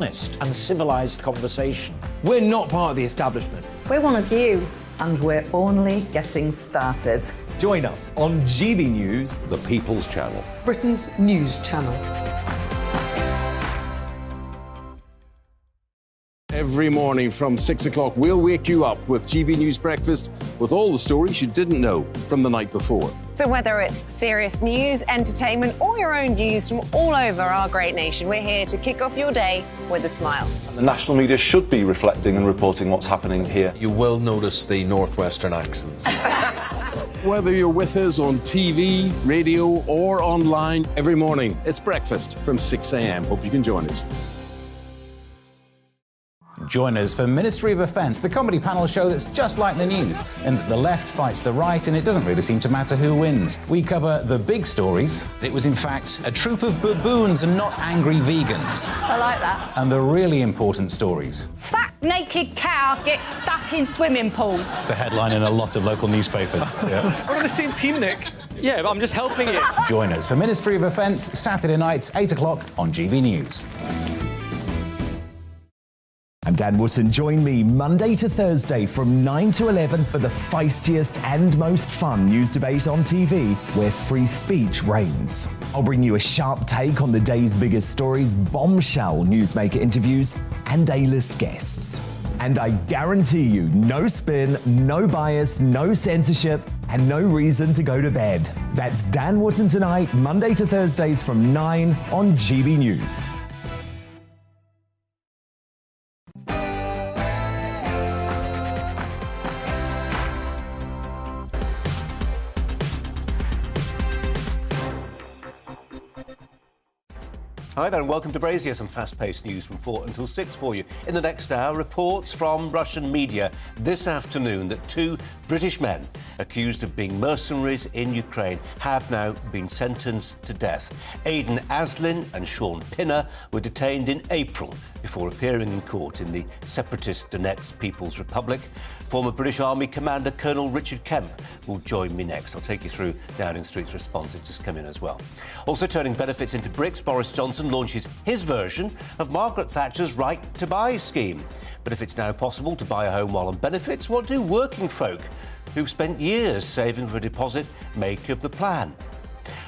honest and civilised conversation. We're not part of the establishment. We're one of you. And we're only getting started. Join us on GB News, the People's Channel, Britain's news channel. Every morning from 6 o'clock, we'll wake you up with GB News Breakfast with all the stories you didn't know from the night before. So whether it's serious news, entertainment, or your own views from all over our great nation, we're here to kick off your day with a smile. And the national media should be reflecting and reporting what's happening here. You will notice the northwestern accents. Whether you're with us on TV, radio, or online, every morning, it's breakfast from 6 a.m. Hope you can join us. Join us for Ministry of Offence, the comedy panel show that's just like the news, in that the left fights the right and it doesn't really seem to matter who wins. We cover the big stories. It was in fact a troop of baboons and not angry vegans. I like that. And the really important stories. Fat naked cow gets stuck in swimming pool. It's a headline in a lot of local newspapers. Yeah. We're on the same team, Nick. Yeah, but I'm just helping you. Join us for Ministry of Offence, Saturday nights, 8 o'clock on GB News. I'm Dan Wootton. Join me Monday to Thursday from 9 to 11 for the feistiest and most fun news debate on TV, where free speech reigns. I'll bring you a sharp take on the day's biggest stories, bombshell newsmaker interviews, and A-list guests. And I guarantee you, no spin, no bias, no censorship, and no reason to go to bed. That's Dan Wootton tonight, Monday to Thursdays from 9 on GB News. Hi there and welcome to Brazier. Some fast-paced news from 4 until 6 for you. In the next hour, reports from Russian media this afternoon that 2 British men accused of being mercenaries in Ukraine have now been sentenced to death. Aidan Aslin and Sean Pinner were detained in April before appearing in court in the separatist Donetsk People's Republic. Former British Army Commander Colonel Richard Kemp will join me next. I'll take you through Downing Street's response. It's just come in as well. Also turning benefits into bricks, Boris Johnson launches his version of Margaret Thatcher's Right to Buy scheme. But if it's now possible to buy a home while on benefits, what do working folk who've spent years saving for a deposit make of the plan?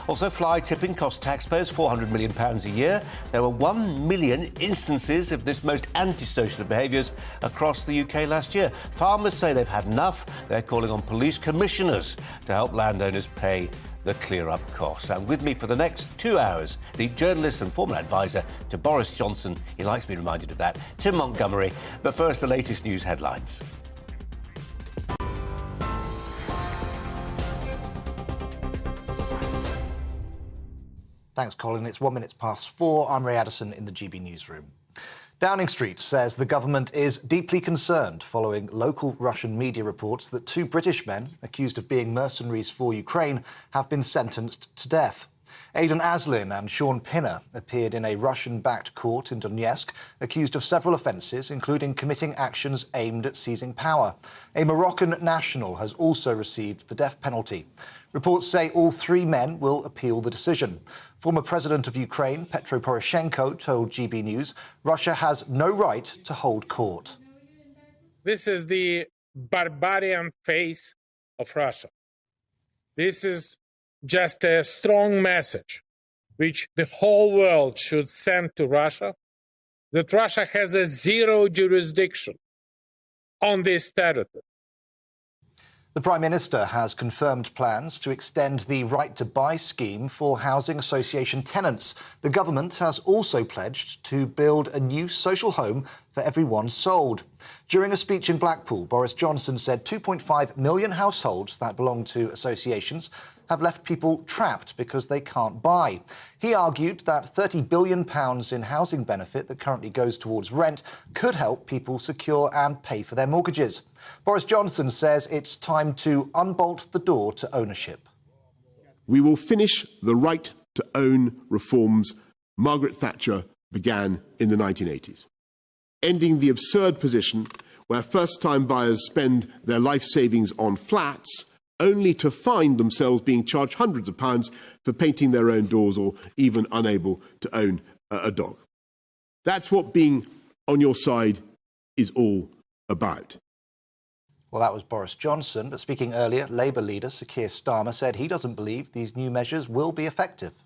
Also, fly tipping cost taxpayers £400 million a year. There were 1 million instances of this most antisocial of behaviours across the UK last year. Farmers say they've had enough. They're calling on police commissioners to help landowners pay the clear-up costs. And with me for the next 2 hours, the journalist and former advisor to Boris Johnson, he likes to be reminded of that, Tim Montgomery. But first, the latest news headlines. Thanks, Colin. It's 1 minute past 4. I'm Ray Addison in the GB newsroom. Downing Street says the government is deeply concerned following local Russian media reports that 2 British men accused of being mercenaries for Ukraine have been sentenced to death. Aidan Aslin and Sean Pinner appeared in a Russian-backed court in Donetsk, accused of several offences, including committing actions aimed at seizing power. A Moroccan national has also received the death penalty. Reports say all 3 men will appeal the decision. Former President of Ukraine, Petro Poroshenko, told GB News Russia has no right to hold court. This is the barbarian face of Russia. This is just a strong message which the whole world should send to Russia, that Russia has a zero jurisdiction on this territory. The Prime Minister has confirmed plans to extend the Right to Buy scheme for housing association tenants. The government has also pledged to build a new social home for everyone sold. During a speech in Blackpool, Boris Johnson said 2.5 million households that belong to associations have left people trapped because they can't buy. He argued that £30 billion in housing benefit that currently goes towards rent could help people secure and pay for their mortgages. Boris Johnson says it's time to unbolt the door to ownership. We will finish the right to own reforms Margaret Thatcher began in the 1980s, ending the absurd position where first-time buyers spend their life savings on flats only to find themselves being charged hundreds of pounds for painting their own doors or even unable to own a dog. That's what being on your side is all about. Well, that was Boris Johnson, but speaking earlier, Labour leader Sir Keir Starmer said he doesn't believe these new measures will be effective.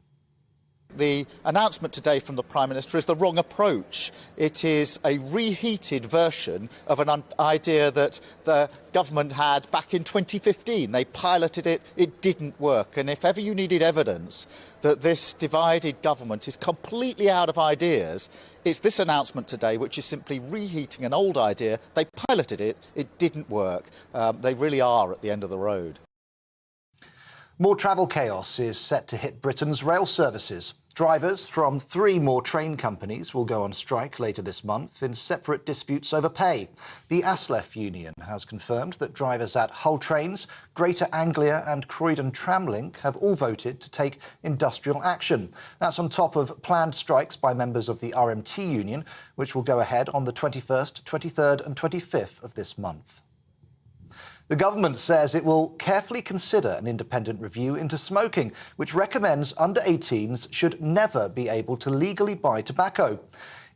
The announcement today from the Prime Minister is the wrong approach. It is a reheated version of an idea that the government had back in 2015. They piloted it, it didn't work. And if ever you needed evidence that this divided government is completely out of ideas, it's this announcement today, which is simply reheating an old idea. They piloted it, it didn't work. They really are at the end of the road. More travel chaos is set to hit Britain's rail services. Drivers from 3 more train companies will go on strike later this month in separate disputes over pay. The ASLEF union has confirmed that drivers at Hull Trains, Greater Anglia and Croydon Tramlink have all voted to take industrial action. That's on top of planned strikes by members of the RMT union, which will go ahead on the 21st, 23rd and 25th of this month. The government says it will carefully consider an independent review into smoking, which recommends under-18s should never be able to legally buy tobacco.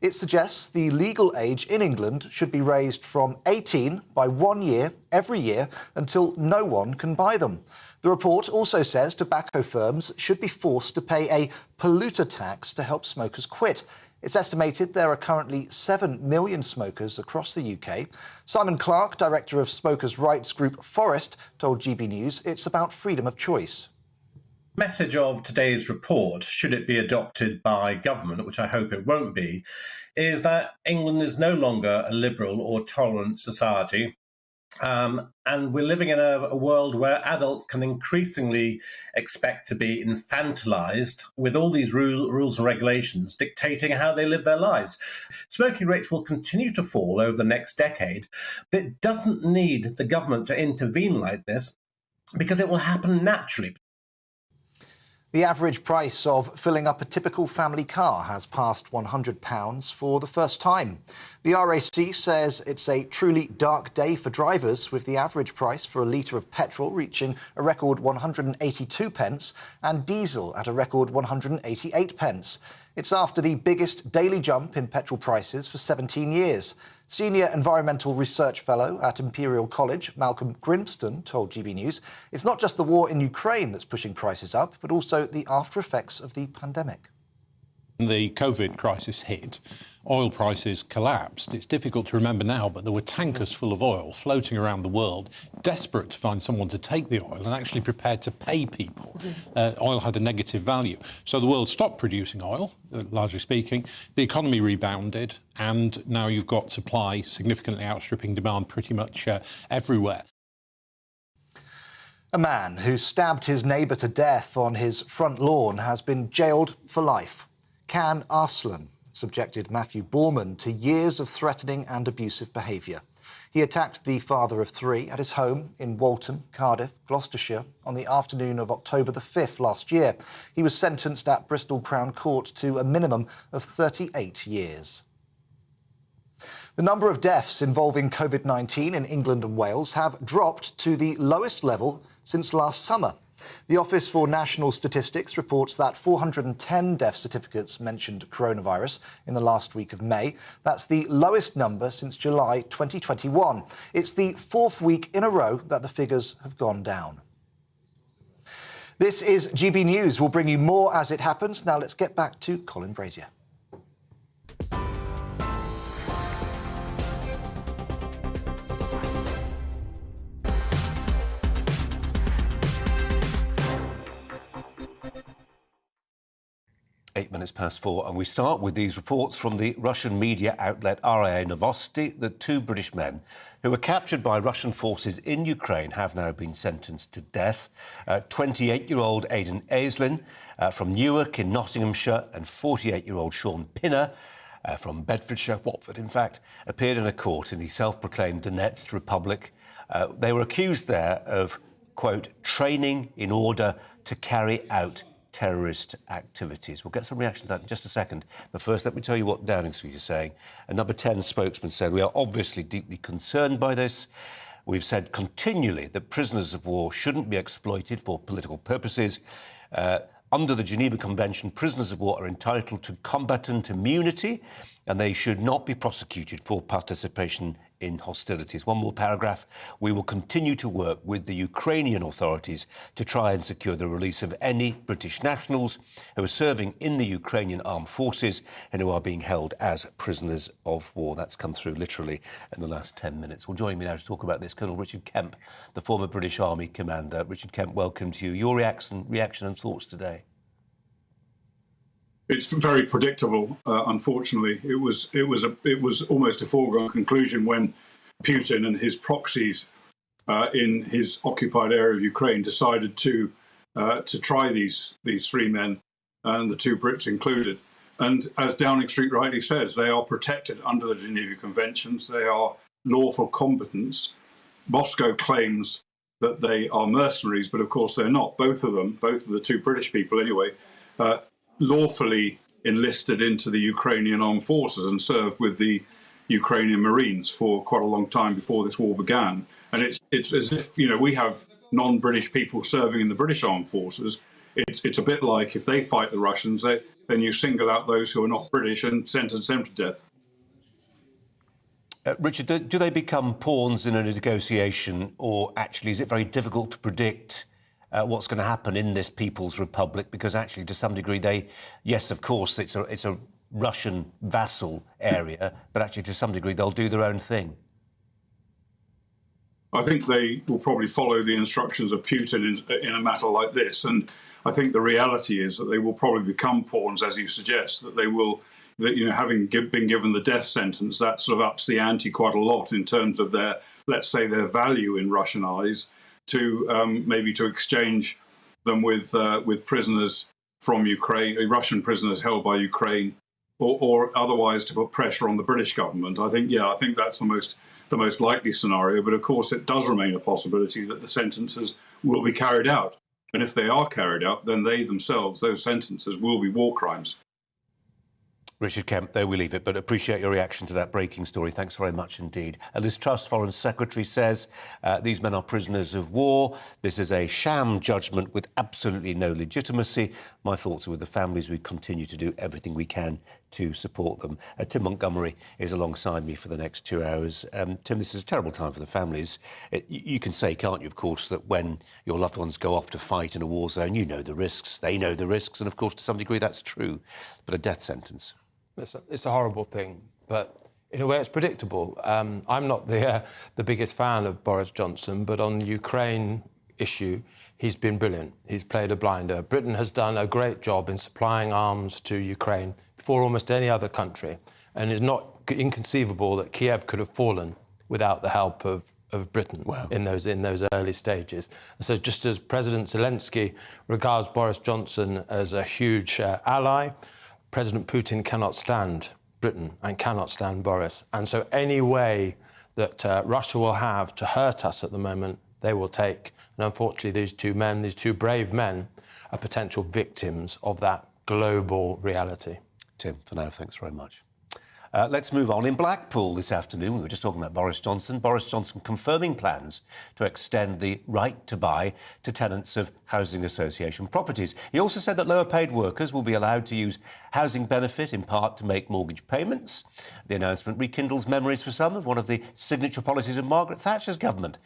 It suggests the legal age in England should be raised from 18 by 1 year every year until no one can buy them. The report also says tobacco firms should be forced to pay a polluter tax to help smokers quit. It's estimated there are currently 7 million smokers across the UK. Simon Clark, director of smokers' rights group Forest, told GB News it's about freedom of choice. The message of today's report, should it be adopted by government, which I hope it won't be, is that England is no longer a liberal or tolerant society. And we're living in a world where adults can increasingly expect to be infantilized with all these rules and regulations dictating how they live their lives. Smoking rates will continue to fall over the next decade, but it doesn't need the government to intervene like this because it will happen naturally. The average price of filling up a typical family car has passed £100 for the first time. The RAC says it's a truly dark day for drivers, with the average price for a litre of petrol reaching a record 182 pence and diesel at a record 188 pence. It's after the biggest daily jump in petrol prices for 17 years. Senior Environmental Research Fellow at Imperial College, Malcolm Grimston, told GB News it's not just the war in Ukraine that's pushing prices up, but also the after-effects of the pandemic. The COVID crisis hit, oil prices collapsed. It's difficult to remember now, but there were tankers full of oil floating around the world, desperate to find someone to take the oil and actually prepared to pay people. Oil had a negative value. So the world stopped producing oil, largely speaking. The economy rebounded, and now you've got supply significantly outstripping demand pretty much everywhere. A man who stabbed his neighbour to death on his front lawn has been jailed for life. Can Asylum subjected Matthew Borman to years of threatening and abusive behaviour. He attacked the father of 3 at his home in Walton, Cardiff, Gloucestershire on the afternoon of October the 5th last year. He was sentenced at Bristol Crown Court to a minimum of 38 years. The number of deaths involving COVID-19 in England and Wales have dropped to the lowest level since last summer. The Office for National Statistics reports that 410 death certificates mentioned coronavirus in the last week of May. That's the lowest number since July 2021. It's the 4th week in a row that the figures have gone down. This is GB News. We'll bring you more as it happens. Now let's get back to Colin Brazier. Eight minutes past 4, and we start with these reports from the Russian media outlet RIA Novosti that 2 British men who were captured by Russian forces in Ukraine have now been sentenced to death. 28-year-old Aidan Aislinn from Newark in Nottinghamshire and 48-year-old Sean Pinner from Bedfordshire, Watford in fact, appeared in a court in the self-proclaimed Donetsk Republic. They were accused there of, quote, training in order to carry out terrorist activities. We'll get some reaction to that in just a second. But first, let me tell you what Downing Street is saying. A Number 10 spokesman said, "We are obviously deeply concerned by this. We've said continually that prisoners of war shouldn't be exploited for political purposes. Under the Geneva Convention, prisoners of war are entitled to combatant immunity and they should not be prosecuted for participation in hostilities. One more paragraph. We will continue to work with the Ukrainian authorities to try and secure the release of any British nationals who are serving in the Ukrainian armed forces and who are being held as prisoners of war. That's come through literally in the last 10 minutes. Well, joining me now to talk about this, Colonel Richard Kemp, the former British Army commander. Richard Kemp, welcome to you. Your reaction and thoughts today? It's very predictable. Unfortunately, it was almost a foregone conclusion when Putin and his proxies in his occupied area of Ukraine decided to try these three men, and the two Brits included. And as Downing Street rightly says, they are protected under the Geneva Conventions. They are lawful combatants. Moscow claims that they are mercenaries, but of course they're not. Both of them, both of the two British people anyway, lawfully enlisted into the Ukrainian armed forces and served with the Ukrainian Marines for quite a long time before this war began. And it's as if, we have non-British people serving in the British armed forces. It's a bit like if they fight the Russians, then you single out those who are not British and sentence them to death. Richard, do they become pawns in a negotiation, or actually is it very difficult to predict what's going to happen in this People's Republic? Because actually, to some degree, yes, of course, it's a Russian vassal area, but actually, to some degree, they'll do their own thing. I think they will probably follow the instructions of Putin in a matter like this. And I think the reality is that they will probably become pawns, as you suggest, that they will, having been given the death sentence, that sort of ups the ante quite a lot in terms of their, let's say, their value in Russian eyes, to maybe to exchange them with prisoners from Ukraine, Russian prisoners held by Ukraine, or otherwise to put pressure on the British government. I think that's the most likely scenario. But of course, it does remain a possibility that the sentences will be carried out. And if they are carried out, then they themselves, those sentences, will be war crimes. Richard Kemp, there we leave it, but appreciate your reaction to that breaking story. Thanks very much indeed. Liz Truss, Foreign Secretary, says these men are prisoners of war. This is a sham judgment with absolutely no legitimacy. My thoughts are with the families. We continue to do everything we can to support them. Tim Montgomery is alongside me for the next 2 hours. Tim, this is a terrible time for the families. You can say, can't you, of course, that when your loved ones go off to fight in a war zone, you know the risks, they know the risks, and of course, to some degree, that's true. But a death sentence. It's a horrible thing, but in a way it's predictable. I'm not the biggest fan of Boris Johnson, but on the Ukraine issue, he's been brilliant. He's played a blinder. Britain has done a great job in supplying arms to Ukraine before almost any other country, and it's not inconceivable that Kiev could have fallen without the help of Britain in those early stages. And so just as President Zelensky regards Boris Johnson as a huge ally, President Putin cannot stand Britain and cannot stand Boris. And so any way that Russia will have to hurt us at the moment, they will take. And unfortunately, these two brave men, are potential victims of that global reality. Tim, for now, thanks very much. Let's move on. In Blackpool this afternoon, we were just talking about Boris Johnson. Boris Johnson confirming plans to extend the right to buy to tenants of housing association properties. He also said that lower paid workers will be allowed to use housing benefit in part to make mortgage payments. The announcement rekindles memories for some of one of the signature policies of Margaret Thatcher's government.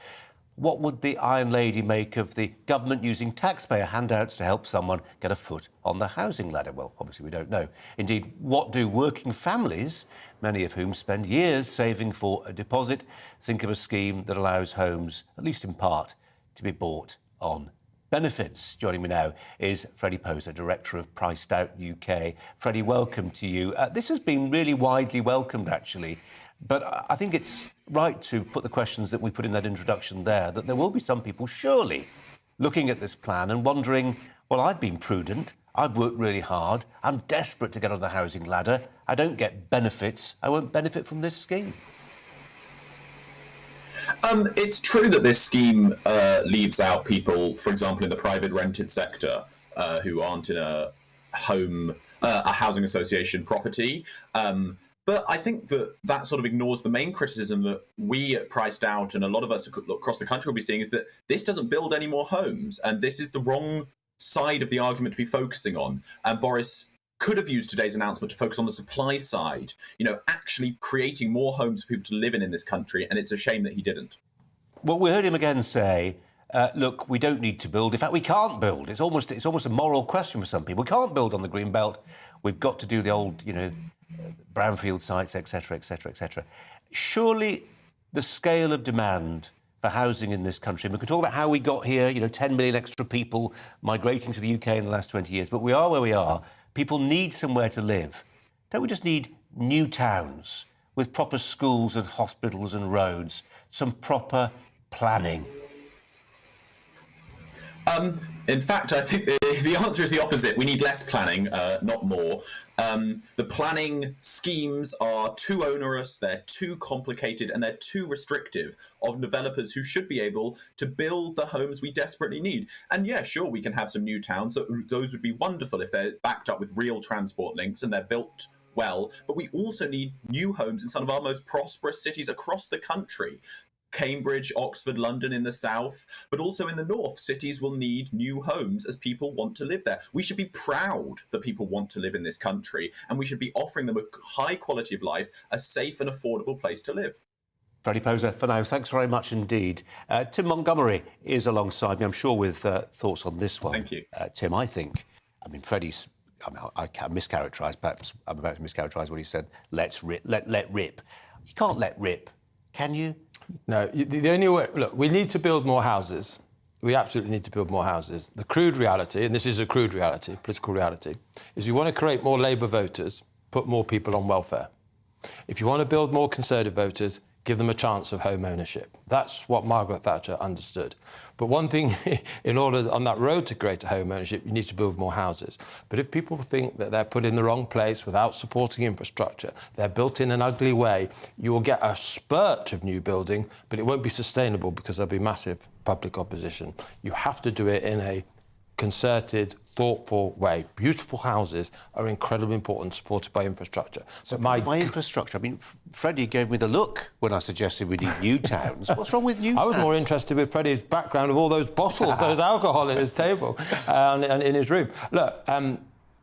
What would the Iron Lady make of the government using taxpayer handouts to help someone get a foot on the housing ladder? Well, obviously we don't know. Indeed, what do working families, many of whom spend years saving for a deposit, think of a scheme that allows homes, at least in part, to be bought on benefits? Joining me now is Freddie Poser, Director of Priced Out UK. Freddie, welcome to you. This has been really widely welcomed, actually. But I think it's right to put the questions that we put in that introduction there, that there will be some people surely looking at this plan and wondering, well, I've been prudent, I've worked really hard, I'm desperate to get on the housing ladder, I don't get benefits, I won't benefit from this scheme. It's true that this scheme leaves out people, for example, in the private rented sector, who aren't in a housing association property. But I think that sort of ignores the main criticism that we at Priced Out and a lot of us across the country will be seeing, is that this doesn't build any more homes, and this is the wrong side of the argument to be focusing on. And Boris could have used today's announcement to focus on the supply side, actually creating more homes for people to live in this country, and it's a shame that he didn't. Well, we heard him again say, look, we don't need to build. In fact, we can't build. It's almost a moral question for some people. We can't build on the green belt. We've got to do the old, brownfield sites, etc., etc., etc. Surely the scale of demand for housing in this country, and we could talk about how we got here, 10 million extra people migrating to the UK in the last 20 years, but we are where we are. People need somewhere to live. Don't we just need new towns with proper schools and hospitals and roads, some proper planning? In fact, I think the answer is the opposite. We need less planning, not more. The planning schemes are too onerous, they're too complicated, and they're too restrictive of developers who should be able to build the homes we desperately need. And yeah, sure, we can have some new towns. Those would be wonderful if they're backed up with real transport links and they're built well. But we also need new homes in some of our most prosperous cities across the country. Cambridge, Oxford, London in the south, but also in the north, cities will need new homes as people want to live there. We should be proud that people want to live in this country, and we should be offering them a high quality of life, a safe and affordable place to live. Freddie Poser, for now, thanks very much indeed. Tim Montgomery is alongside me, I'm sure, with thoughts on this one. Thank you. Tim, Freddie's... I can mischaracterise, perhaps I'm about to mischaracterise what he said. Let rip. You can't let rip, can you? No, the only way... Look, we need to build more houses. We absolutely need to build more houses. The crude reality, and this is a crude reality, political reality, is you want to create more Labour voters, put more people on welfare. If you want to build more Conservative voters, give them a chance of home ownership. That's what Margaret Thatcher understood. But one thing, in order, on that road to greater home ownership, you need to build more houses. But if people think that they're put in the wrong place without supporting infrastructure, they're built in an ugly way, you will get a spurt of new building, but it won't be sustainable because there'll be massive public opposition. You have to do it in a concerted, thoughtful way. Beautiful houses are incredibly important, supported by infrastructure. So by infrastructure, Freddie gave me the look when I suggested we need new towns. What's wrong with new towns? I was more interested with Freddie's background of all those bottles, those alcohol in his table and in his room. Look, I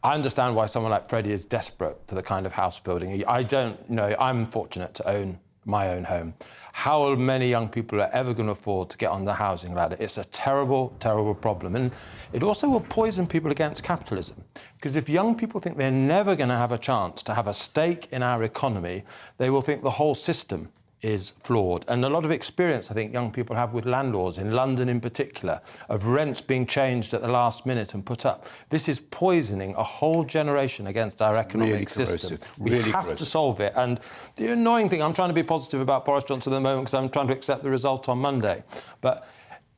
understand why someone like Freddie is desperate for the kind of house building. I don't know. I'm fortunate to own my own home. How many young people are ever going to afford to get on the housing ladder? It's a terrible, terrible problem. And it also will poison people against capitalism. Because if young people think they're never going to have a chance to have a stake in our economy, they will think the whole system is flawed. And a lot of experience, I think, young people have with landlords, in London in particular, of rents being changed at the last minute and put up. This is poisoning a whole generation against our economic system. We have to solve it. And the annoying thing, I'm trying to be positive about Boris Johnson at the moment because I'm trying to accept the result on Monday. But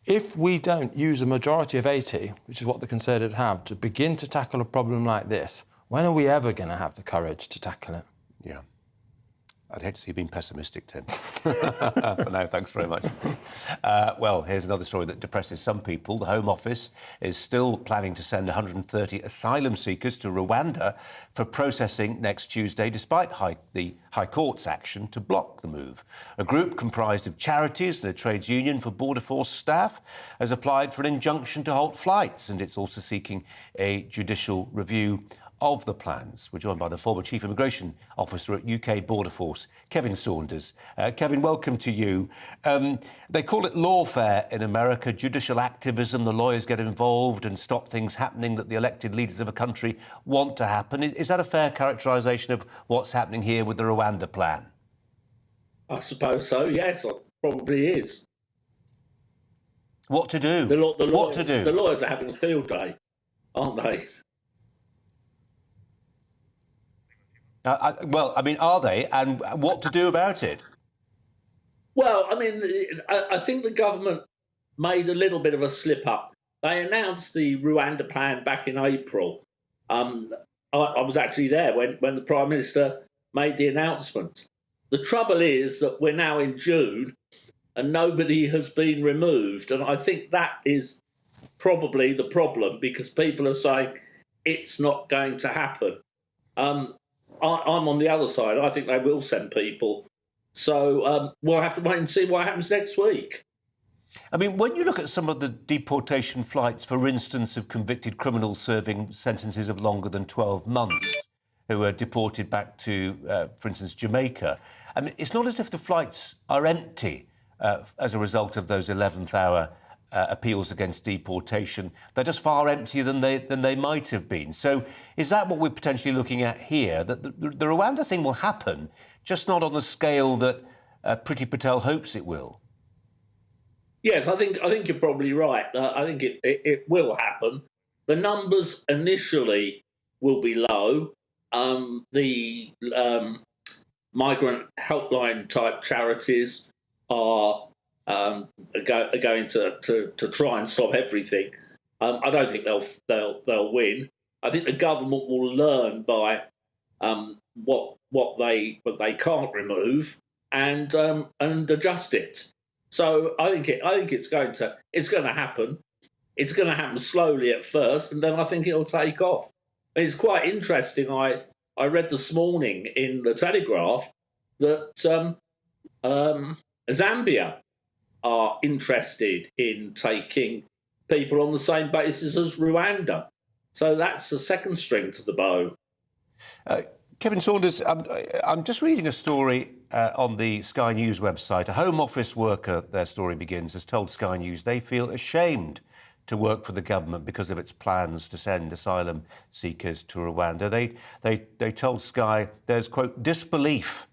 if we don't use a majority of 80, which is what the Conservatives have, to begin to tackle a problem like this, when are we ever going to have the courage to tackle it? Yeah. I'd hate to see you being pessimistic, Tim. For now, thanks very much. Well, here's another story that depresses some people. The Home Office is still planning to send 130 asylum seekers to Rwanda for processing next Tuesday, despite the High Court's action to block the move. A group comprised of charities and a trades union for Border Force staff has applied for an injunction to halt flights, and it's also seeking a judicial review of the plans. We're joined by the former Chief Immigration Officer at UK Border Force, Kevin Saunders. Kevin, welcome to you. They call it lawfare in America, judicial activism. The lawyers get involved and stop things happening that the elected leaders of a country want to happen. Is that a fair characterisation of what's happening here with the Rwanda plan? I suppose so, yes, it probably is. What to do? What to do? The lawyers are having a field day, aren't they? Are they? And what to do about it? Well, I think the government made a little bit of a slip-up. They announced the Rwanda plan back in April. I was actually there when the Prime Minister made the announcement. The trouble is that we're now in June and nobody has been removed. And I think that is probably the problem, because people are saying it's not going to happen. I'm on the other side. I think they will send people. So we'll have to wait and see what happens next week. I mean, when you look at some of the deportation flights, for instance, of convicted criminals serving sentences of longer than 12 months who were deported back to, for instance, Jamaica, I mean, it's not as if the flights are empty as a result of those 11th hour appeals against deportation. They're just far emptier than they might have been. So is that what we're potentially looking at here? That the Rwanda thing will happen, just not on the scale that Priti Patel hopes it will? Yes, I think you're probably right. I think it will happen. The numbers initially will be low. The migrant helpline type charities are going to try and stop everything. I don't think they'll win. I think the government will learn by what they can't remove and adjust it. So I think it's going to happen. It's going to happen slowly at first, and then I think it'll take off. It's quite interesting. I read this morning in the Telegraph that Zambia are interested in taking people on the same basis as Rwanda. So that's a second string to the bow. Kevin Saunders, I'm just reading a story on the Sky News website. A Home Office worker, their story begins, has told Sky News they feel ashamed to work for the government because of its plans to send asylum seekers to Rwanda. They told Sky there's, quote, disbelief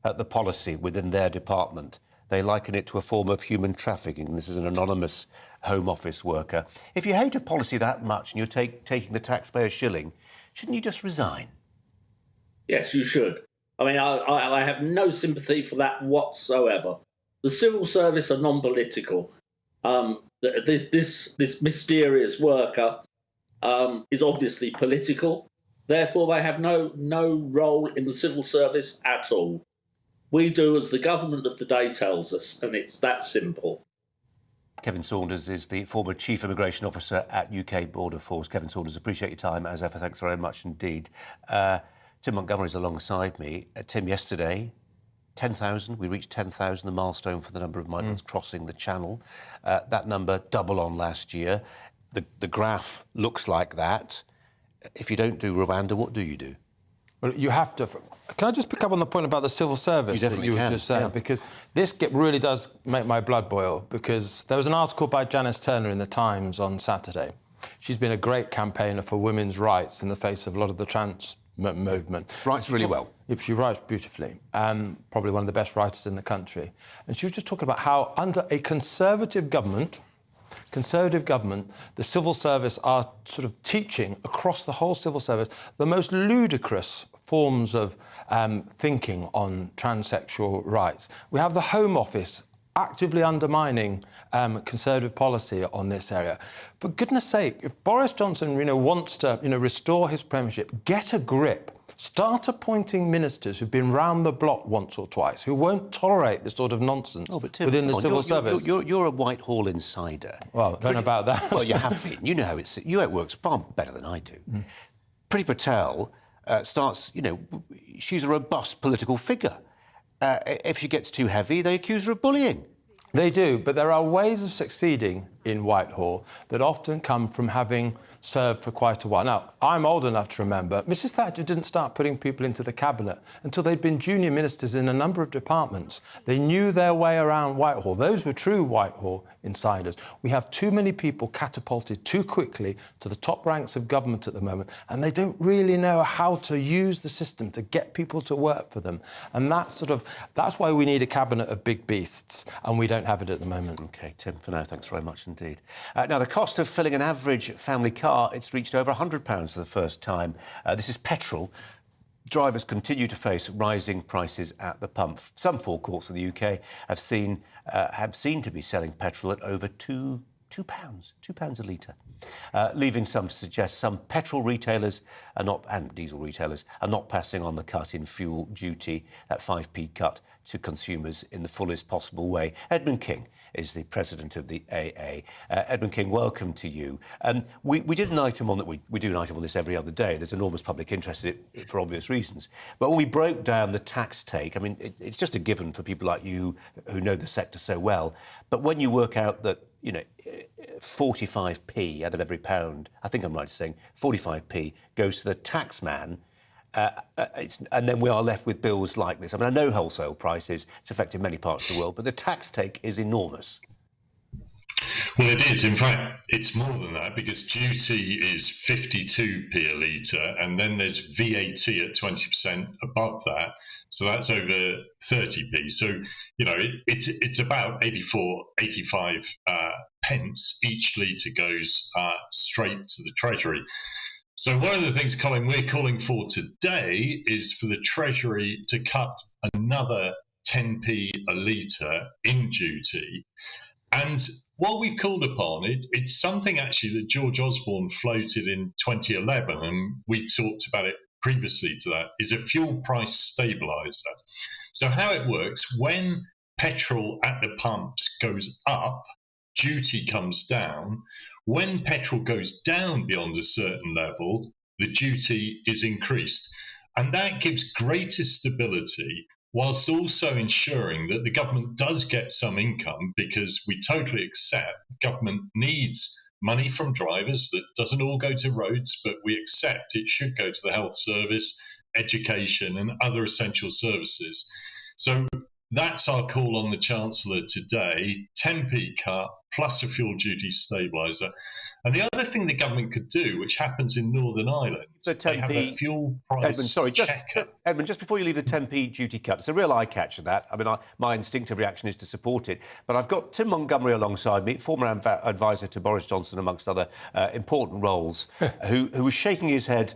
at the policy within their department. They liken it to a form of human trafficking. This is an anonymous Home Office worker. If you hate a policy that much and you're taking the taxpayer's shilling, shouldn't you just resign? Yes, you should. I mean, I have no sympathy for that whatsoever. The civil service are non-political. This mysterious worker is obviously political. Therefore, they have no role in the civil service at all. We do as the government of the day tells us, and it's that simple. Kevin Saunders is the former Chief Immigration Officer at UK Border Force. Kevin Saunders, appreciate your time, as ever. Thanks very much indeed. Tim Montgomery's alongside me. Tim, yesterday, 10,000. We reached 10,000, the milestone for the number of migrants crossing the Channel. That number double on last year. The graph looks like that. If you don't do Rwanda, what do you do? Well, you have to. Can I just pick up on the point about the civil service that you were just saying? Yeah. Because this really does make my blood boil, because there was an article by Janice Turner in the Times on Saturday. She's been a great campaigner for women's rights in the face of a lot of the trans movement. Writes really well. Yep, she writes beautifully. Probably one of the best writers in the country. And she was just talking about how under a conservative government, the civil service are sort of teaching across the whole civil service the most ludicrous forms of thinking on transsexual rights. We have the Home Office actively undermining Conservative policy on this area. For goodness sake, if Boris Johnson, wants to, restore his premiership, get a grip. Start appointing ministers who've been round the block once or twice, who won't tolerate this sort of nonsense within the civil service. You're a Whitehall insider. Well, I don't know about that. Well, you have been. You know how it works far better than I do. Priti Patel starts, she's a robust political figure. If she gets too heavy, they accuse her of bullying. They do, but there are ways of succeeding in Whitehall that often come from having served for quite a while. Now, I'm old enough to remember Mrs Thatcher didn't start putting people into the cabinet until they'd been junior ministers in a number of departments. They knew their way around Whitehall. Those were true Whitehall insiders. We have too many people catapulted too quickly to the top ranks of government at the moment, and they don't really know how to use the system to get people to work for them. And that's why we need a cabinet of big beasts, and we don't have it at the moment. OK, Tim, for now, thanks very much indeed. Now, the cost of filling an average family car, it's reached over £100 for the first time. This is petrol. Drivers continue to face rising prices at the pump. Some forecourts in the UK have seen to be selling petrol at over £2 £2 a litre, leaving some to suggest some petrol retailers are not, and diesel retailers, are not passing on the cut in fuel duty, that 5p cut to consumers in the fullest possible way. Edmund King is the president of the AA. Edmund King, welcome to you. We did an item on that. We do an item on this every other day. There's enormous public interest in it for obvious reasons. But when we broke down the tax take, I mean, it's just a given for people like you who know the sector so well. But when you work out that, 45p out of every pound, I think I'm right in saying 45p goes to the tax man, and then we are left with bills like this. I mean, I know wholesale prices, it's affected many parts of the world, but the tax take is enormous. Well, it is. In fact, it's more than that, because duty is 52p a litre, and then there's VAT at 20% above that. So that's over 30p. So, it's about 85 pence each litre goes straight to the Treasury. So one of the things, Colin, we're calling for today is for the Treasury to cut another 10p a litre in duty. And what we've called upon, it's something actually that George Osborne floated in 2011, and we talked about it previously to that, is a fuel price stabiliser. So how it works, when petrol at the pumps goes up, duty comes down. When petrol goes down beyond a certain level, the duty is increased. And that gives greater stability, whilst also ensuring that the government does get some income, because we totally accept the government needs money from drivers. That doesn't all go to roads, but we accept it should go to the health service, education and other essential services. So that's our call on the Chancellor today, 10p cut plus a fuel duty stabiliser. And the other thing the government could do, which happens in Northern Ireland, so 10p, they have a fuel price checker. Edmund, just before you leave the 10p duty cut, it's a real eye catcher, that. I mean, my instinctive reaction is to support it. But I've got Tim Montgomery alongside me, former advisor to Boris Johnson, amongst other important roles, who was shaking his head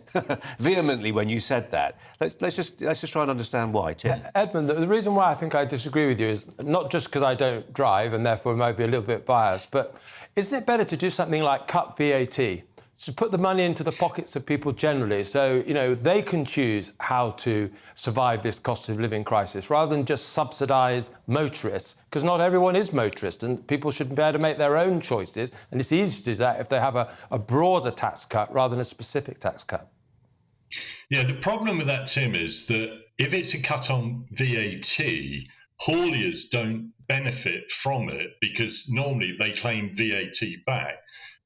vehemently when you said that. Let's just try and understand why, Tim. Edmund, the reason why I think I disagree with you is not just because I don't drive and therefore might be a little bit biased, but isn't it better to do something like cut VAT? To put the money into the pockets of people generally, so, they can choose how to survive this cost of living crisis, rather than just subsidise motorists, because not everyone is motorist, and people should be able to make their own choices, and it's easy to do that if they have a broader tax cut rather than a specific tax cut. Yeah, the problem with that, Tim, is that if it's a cut on VAT, hauliers don't benefit from it, because normally they claim VAT back.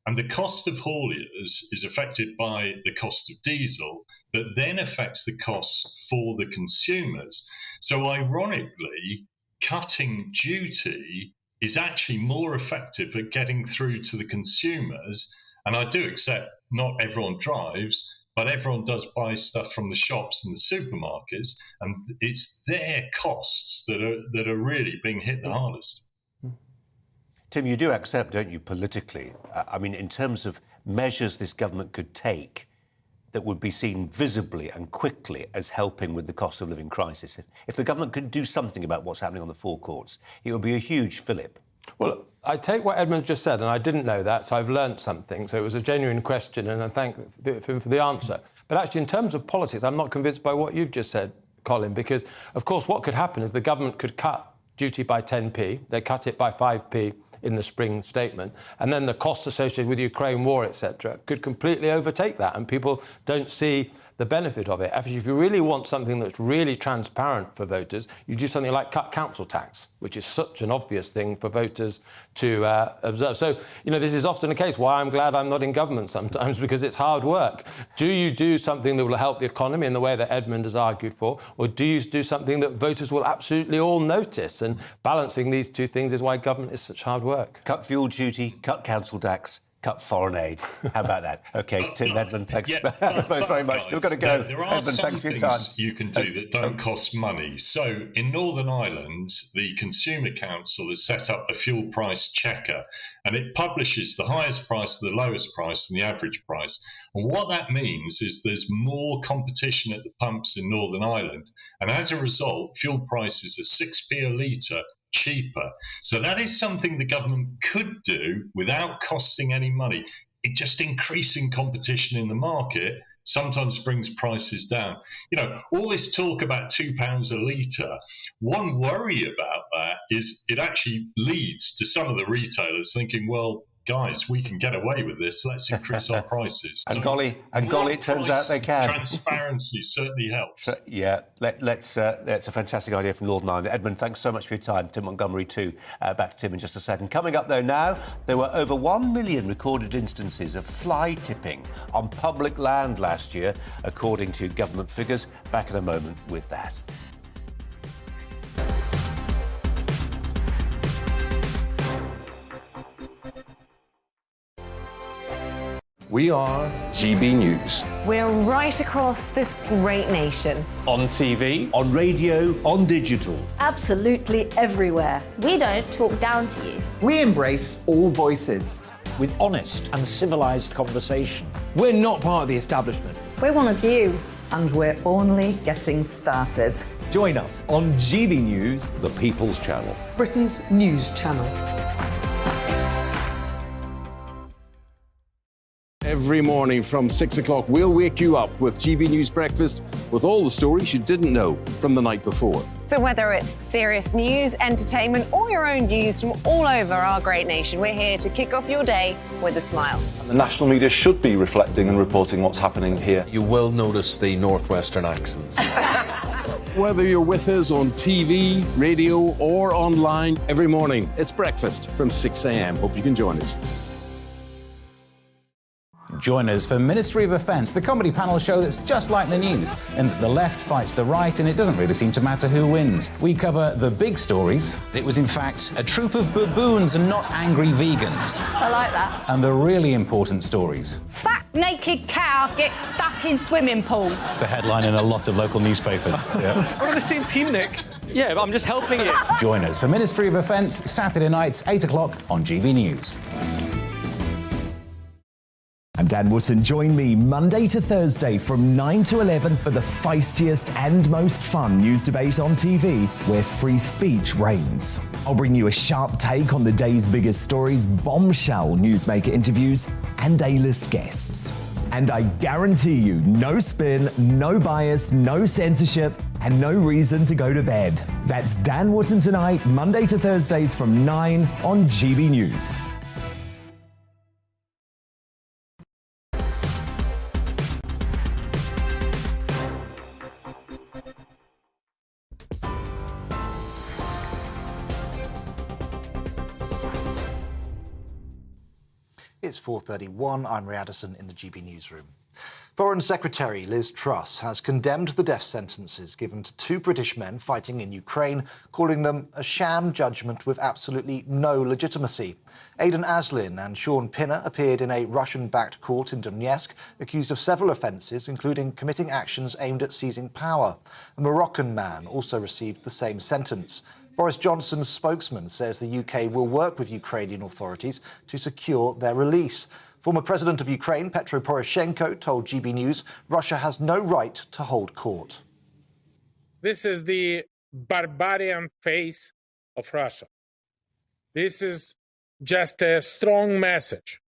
And the cost of hauliers is affected by the cost of diesel, that then affects the costs for the consumers. So ironically, cutting duty is actually more effective at getting through to the consumers. And I do accept not everyone drives, but everyone does buy stuff from the shops and the supermarkets, and it's their costs that are really being hit the hardest. Tim, you do accept, don't you, politically, I mean, in terms of measures this government could take that would be seen visibly and quickly as helping with the cost of living crisis, if the government could do something about what's happening on the forecourts, it would be a huge fillip. Well, I take what Edmund just said, and I didn't know that, so I've learnt something. So it was a genuine question, and I thank him for the answer. But actually, in terms of politics, I'm not convinced by what you've just said, Colin, because, of course, what could happen is the government could cut duty by 10p. They cut it by 5p in the spring statement, and then the costs associated with the Ukraine war, etc., could completely overtake that, and people don't see the benefit of it. Actually, if you really want something that's really transparent for voters, you do something like cut council tax, which is such an obvious thing for voters to observe. So, this is often a case why I'm glad I'm not in government sometimes, because it's hard work. Do you do something that will help the economy in the way that Edmund has argued for, or do you do something that voters will absolutely all notice? And balancing these two things is why government is such hard work. Cut fuel duty, cut council tax, cut foreign aid. How about that? OK, Tim, Edmund, thanks both very much. We've got to go. There are Edmund, some thanks for your time. things you can do that don't cost money. So in Northern Ireland, the Consumer Council has set up a fuel price checker, and it publishes the highest price, the lowest price and the average price. And what that means is there's more competition at the pumps in Northern Ireland. And as a result, fuel prices are 6p a litre cheaper. So that is something the government could do without costing any money. It just increasing competition in the market sometimes brings prices down. You know, all this talk about £2 a litre, one worry about that is it actually leads to some of the retailers thinking, well, guys, we can get away with this. Let's increase our prices. And golly, it turns out they can. Transparency certainly helps. Yeah, that's a fantastic idea from Northern Ireland. Edmund, thanks so much for your time. Tim Montgomery too. Back to Tim in just a second. Coming up though now, there were over 1 million recorded instances of fly tipping on public land last year, according to government figures. Back in a moment with that. We are GB News. We're right across this great nation. On TV, on radio, on digital. Absolutely everywhere. We don't talk down to you. We embrace all voices. With honest and civilised conversation. We're not part of the establishment. We're one of you. And we're only getting started. Join us on GB News, the People's Channel. Britain's news channel. Every morning from 6 o'clock, we'll wake you up with GB News Breakfast with all the stories you didn't know from the night before. So whether it's serious news, entertainment, or your own views from all over our great nation, we're here to kick off your day with a smile. And the national media should be reflecting and reporting what's happening here. You will notice the northwestern accents. Whether you're with us on TV, radio, or online, every morning, it's breakfast from 6 a.m. Hope you can join us. Join us for Ministry of Offence, the comedy panel show that's just like the news, in that the left fights the right and it doesn't really seem to matter who wins. We cover the big stories. It was in fact a troop of baboons and not angry vegans. I like that. And the really important stories. Fat naked cow gets stuck in swimming pool. It's a headline in a lot of local newspapers. Yeah. We're on the same team, Nick. Yeah, but I'm just helping you. Join us for Ministry of Offence, Saturday nights, 8 o'clock on GB News. I'm Dan Wootton. Join me Monday to Thursday from 9 to 11 for the feistiest and most fun news debate on TV, where free speech reigns. I'll bring you a sharp take on the day's biggest stories, bombshell newsmaker interviews, and A-list guests. And I guarantee you, no spin, no bias, no censorship, and no reason to go to bed. That's Dan Wootton Tonight, Monday to Thursdays from 9 on GB News. It's 4:31. I'm Ray Addison in the GB newsroom. Foreign Secretary Liz Truss has condemned the death sentences given to 2 British men fighting in Ukraine, calling them a sham judgment with absolutely no legitimacy. Aidan Aslin and Sean Pinner appeared in a Russian-backed court in Donetsk, accused of several offences, including committing actions aimed at seizing power. A Moroccan man also received the same sentence. Boris Johnson's spokesman says the UK will work with Ukrainian authorities to secure their release. Former President of Ukraine, Petro Poroshenko, told GB News Russia has no right to hold court. This is the barbarian face of Russia. This is just a strong message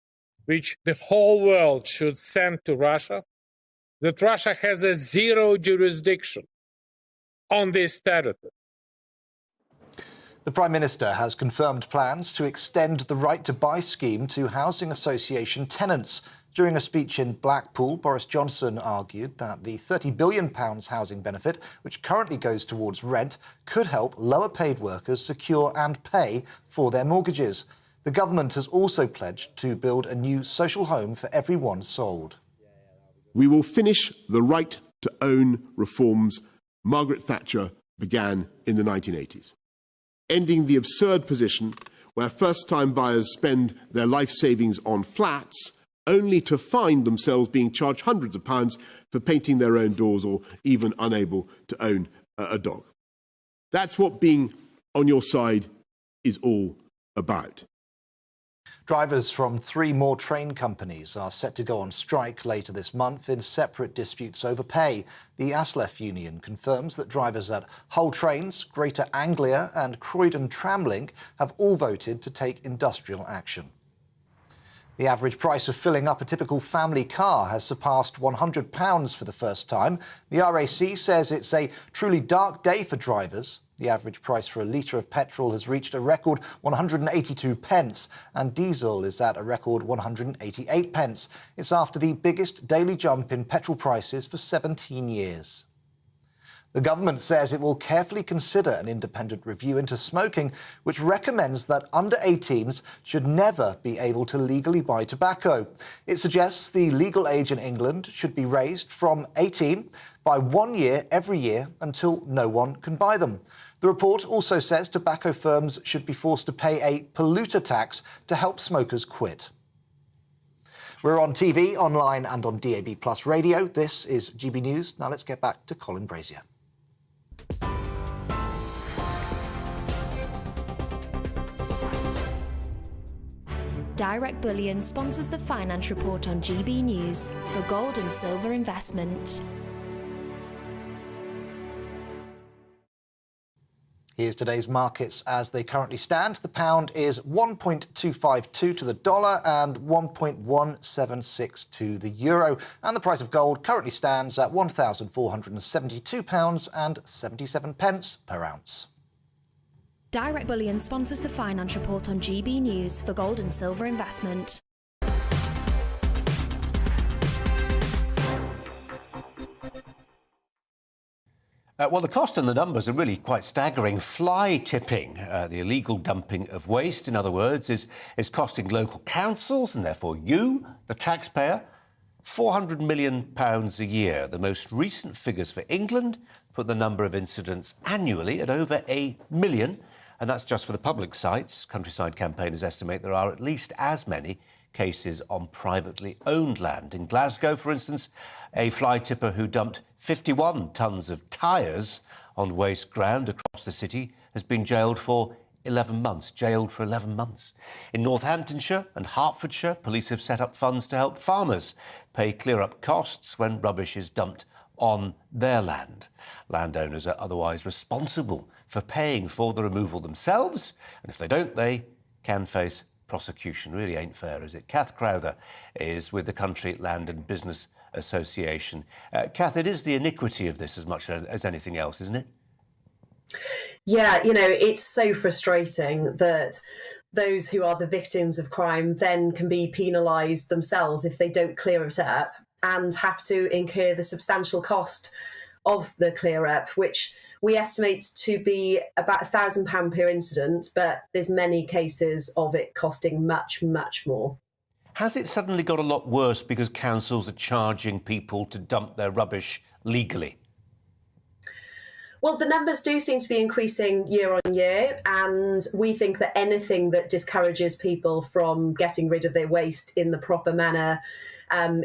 which the whole world should send to Russia, that Russia has a zero jurisdiction on this territory. The Prime Minister has confirmed plans to extend the right to buy scheme to housing association tenants. During a speech in Blackpool, Boris Johnson argued that the £30 billion housing benefit, which currently goes towards rent, could help lower-paid workers secure and pay for their mortgages. The government has also pledged to build a new social home for everyone sold. We will finish the right to own reforms Margaret Thatcher began in the 1980s. Ending the absurd position where first-time buyers spend their life savings on flats only to find themselves being charged hundreds of pounds for painting their own doors or even unable to own a dog. That's what being on your side is all about. Drivers from 3 more train companies are set to go on strike later this month in separate disputes over pay. The ASLEF union confirms that drivers at Hull Trains, Greater Anglia and Croydon Tramlink have all voted to take industrial action. The average price of filling up a typical family car has surpassed £100 for the first time. The RAC says it's a truly dark day for drivers. The average price for a litre of petrol has reached a record 182 pence and diesel is at a record 188 pence. It's after the biggest daily jump in petrol prices for 17 years. The government says it will carefully consider an independent review into smoking, which recommends that under 18s should never be able to legally buy tobacco. It suggests the legal age in England should be raised from 18 by 1 year every year until no one can buy them. The report also says tobacco firms should be forced to pay a polluter tax to help smokers quit. We're on TV, online and on DAB+ radio. This is GB News. Now let's get back to Colin Brazier. Direct Bullion sponsors the Finance Report on GB News for gold and silver investment. Here's today's markets as they currently stand. The pound is 1.252 to the dollar and 1.176 to the euro. And the price of gold currently stands at £1,472.77 per ounce. Direct Bullion sponsors the Finance Report on GB News for gold and silver investment. Well, the cost and the numbers are really quite staggering. Fly tipping, the illegal dumping of waste, in other words, is costing local councils and therefore you, the taxpayer, £400 million a year. The most recent figures for England put the number of incidents annually at over 1 million, and that's just for the public sites. Countryside campaigners estimate there are at least as many cases on privately owned land. In Glasgow, for instance, a fly tipper who dumped 51 tonnes of tyres on waste ground across the city has been jailed for 11 months. In Northamptonshire and Hertfordshire, police have set up funds to help farmers pay clear-up costs when rubbish is dumped on their land. Landowners are otherwise responsible for paying for the removal themselves, and if they don't, they can face prosecution. Really ain't fair, is it? Kath Crowther is with the Country Land and Business Association. Kath, it is the iniquity of this as much as anything else, isn't it? Yeah, you know, it's so frustrating that those who are the victims of crime then can be penalised themselves if they don't clear it up and have to incur the substantial cost of the clear up, which we estimate to be about £1,000 per incident, but there's many cases of it costing much, much more. Has it suddenly got a lot worse because councils are charging people to dump their rubbish legally? Well, the numbers do seem to be increasing year on year, and we think that anything that discourages people from getting rid of their waste in the proper manner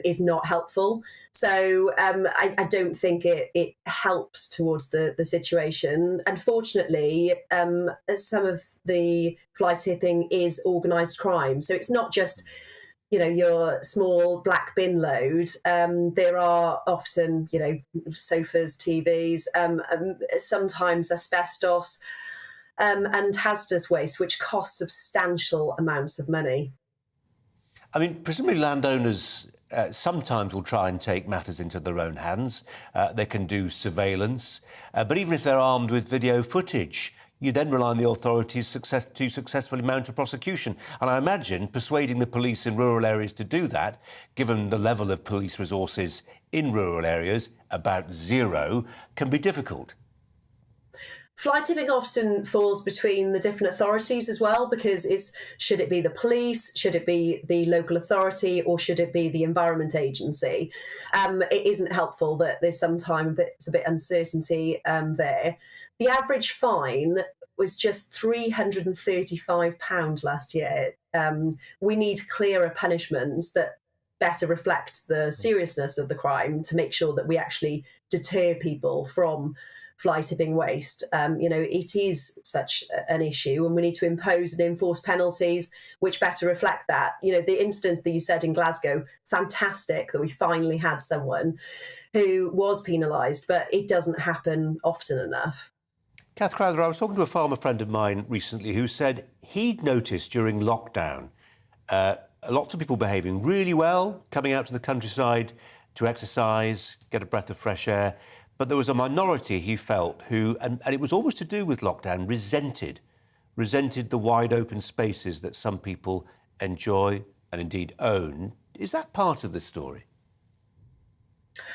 is not helpful. So I don't think it helps towards the situation. Unfortunately, some of the fly tipping is organised crime. So it's not just, you know, your small black bin load. There are often, you know, sofas, TVs, sometimes asbestos and hazardous waste, which costs substantial amounts of money. I mean, presumably landowners sometimes will try and take matters into their own hands. They can do surveillance. But even if they're armed with video footage, you then rely on the authorities to successfully mount a prosecution. And I imagine persuading the police in rural areas to do that, given the level of police resources in rural areas, about zero, can be difficult. Fly tipping often falls between the different authorities as well, because should it be the police, should it be the local authority, or should it be the Environment Agency? It isn't helpful that there's sometimes a bit uncertainty there. The average fine was just £335 last year. We need clearer punishments that better reflect the seriousness of the crime to make sure that we actually deter people from fly tipping waste. It is such an issue, and we need to impose and enforce penalties which better reflect that. The instance that you said in Glasgow, fantastic that we finally had someone who was penalised, but it doesn't happen often enough. Kath Crowther, I was talking to a farmer friend of mine recently who said he'd noticed during lockdown lots of people behaving really well, coming out to the countryside to exercise, get a breath of fresh air. But there was a minority, he felt, who, and it was always to do with lockdown, resented the wide open spaces that some people enjoy and indeed own. Is that part of the story?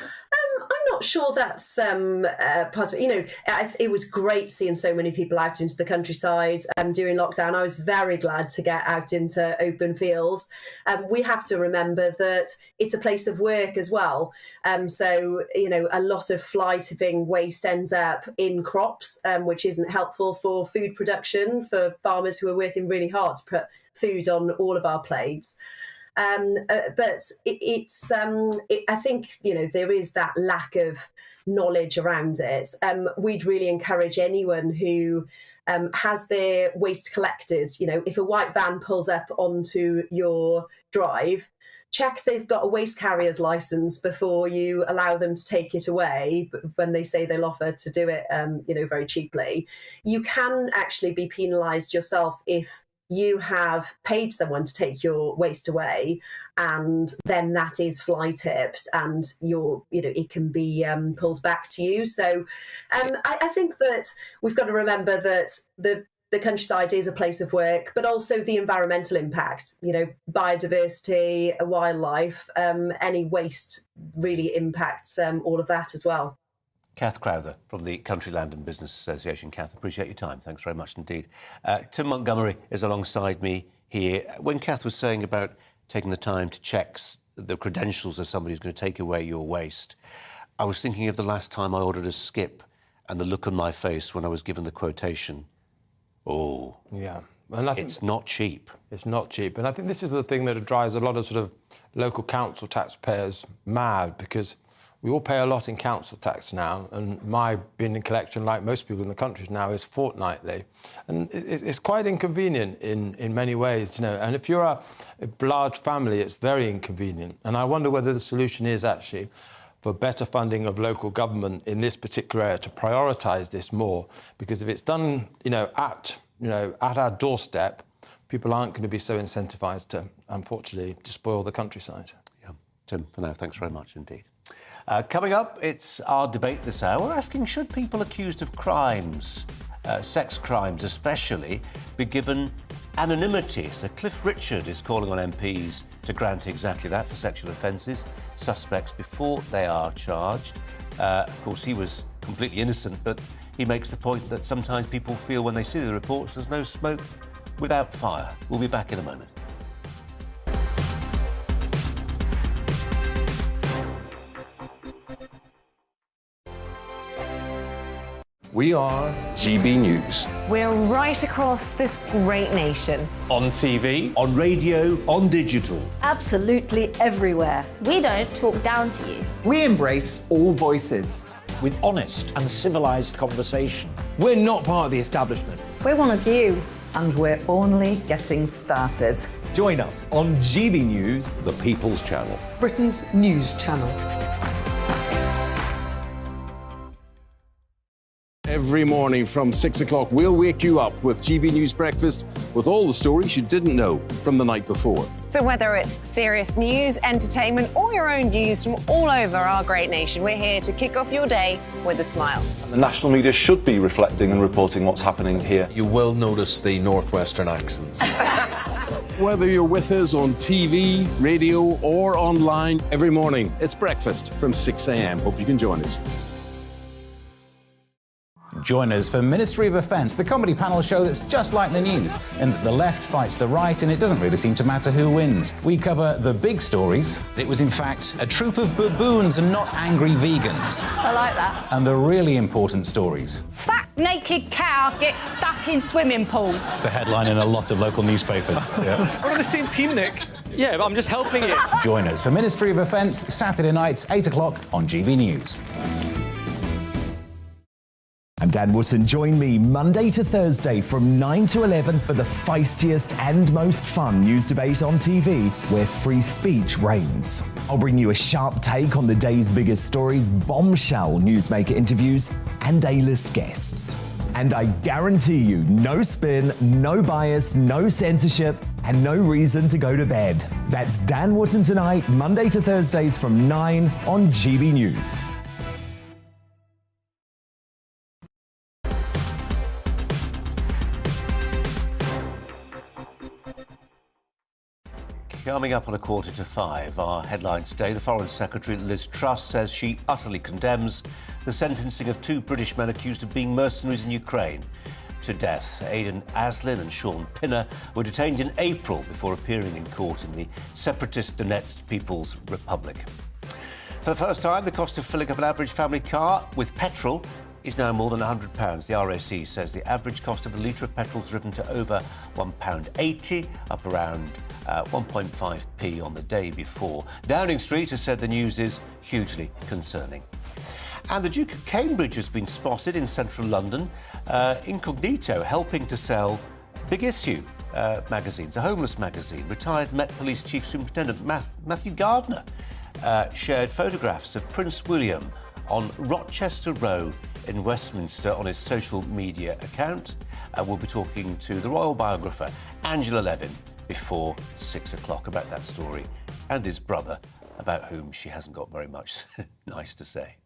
I'm not sure that's part of it. It was great seeing so many people out into the countryside during lockdown. I was very glad to get out into open fields. We have to remember that it's a place of work as well. So a lot of fly tipping waste ends up in crops, which isn't helpful for food production for farmers who are working really hard to put food on all of our plates. But I think, there is that lack of knowledge around it. We'd really encourage anyone who has their waste collected. If a white van pulls up onto your drive, check they've got a waste carrier's licence before you allow them to take it away. When they say they'll offer to do it, very cheaply, you can actually be penalised yourself if you have paid someone to take your waste away, and then that is fly tipped, and it can be pulled back to you. So I think that we've got to remember that the countryside is a place of work, but also the environmental impact, biodiversity, wildlife, any waste really impacts all of that as well. Kath Crowther from the Country Land and Business Association. Kath, appreciate your time. Thanks very much indeed. Tim Montgomery is alongside me here. When Kath was saying about taking the time to check the credentials of somebody who's going to take away your waste, I was thinking of the last time I ordered a skip and the look on my face when I was given the quotation. Oh, yeah. And I think it's not cheap. It's not cheap. And I think this is the thing that drives a lot of sort of local council taxpayers mad, because we all pay a lot in council tax now, and my bin collection, like most people in the country now, is fortnightly. And it's quite inconvenient in many ways, And if you're a large family, it's very inconvenient. And I wonder whether the solution is actually for better funding of local government in this particular area to prioritise this more, because if it's done, at our doorstep, people aren't going to be so incentivised to, unfortunately, despoil the countryside. Yeah. Tim, for now, thanks very much indeed. Coming up, it's our debate this hour. We're asking, should people accused of crimes, sex crimes especially, be given anonymity? So Cliff Richard is calling on MPs to grant exactly that for sexual offences, suspects before they are charged. Of course, he was completely innocent, but he makes the point that sometimes people feel when they see the reports there's no smoke without fire. We'll be back in a moment. We are GB News. We're right across this great nation. On TV, on radio, on digital. Absolutely everywhere. We don't talk down to you. We embrace all voices. With honest and civilised conversation. We're not part of the establishment. We're one of you. And we're only getting started. Join us on GB News, the People's Channel. Britain's news channel. Every morning from 6 o'clock, we'll wake you up with GB News Breakfast with all the stories you didn't know from the night before. So whether it's serious news, entertainment, or your own views from all over our great nation, we're here to kick off your day with a smile. And the national media should be reflecting and reporting what's happening here. You will notice the northwestern accents. Whether you're with us on TV, radio, or online, every morning, it's breakfast from 6 a.m. Hope you can join us. Join us for Ministry of Offence, the comedy panel show that's just like the news, in that the left fights the right and it doesn't really seem to matter who wins. We cover the big stories. It was in fact a troop of baboons and not angry vegans. I like that. And the really important stories. Fat naked cow gets stuck in swimming pool. It's a headline in a lot of local newspapers. Yeah. We're on the same team, Nick. Yeah, but I'm just helping you. Join us for Ministry of Offence, Saturday nights, 8 o'clock on GB News. I'm Dan Wootton. Join me Monday to Thursday from 9 to 11 for the feistiest and most fun news debate on TV, where free speech reigns. I'll bring you a sharp take on the day's biggest stories, bombshell newsmaker interviews, and A-list guests. And I guarantee you, no spin, no bias, no censorship, and no reason to go to bed. That's Dan Wootton Tonight, Monday to Thursdays from 9 on GB News. Coming up on 4:45, our headlines today, the Foreign Secretary Liz Truss says she utterly condemns the sentencing of 2 British men accused of being mercenaries in Ukraine to death. Aidan Aslin and Sean Pinner were detained in April before appearing in court in the separatist Donetsk People's Republic. For the first time, the cost of filling up an average family car with petrol is now more than £100. The RAC says the average cost of a litre of petrol has risen to over £1.80, up around 1.5p on the day before. Downing Street has said the news is hugely concerning. And the Duke of Cambridge has been spotted in central London, incognito, helping to sell Big Issue magazines, a homeless magazine. Retired Met Police Chief Superintendent Matthew Gardner shared photographs of Prince William on Rochester Row in Westminster on his social media account. We'll be talking to the royal biographer Angela Levin before 6 o'clock about that story, and his brother, about whom she hasn't got very much nice to say.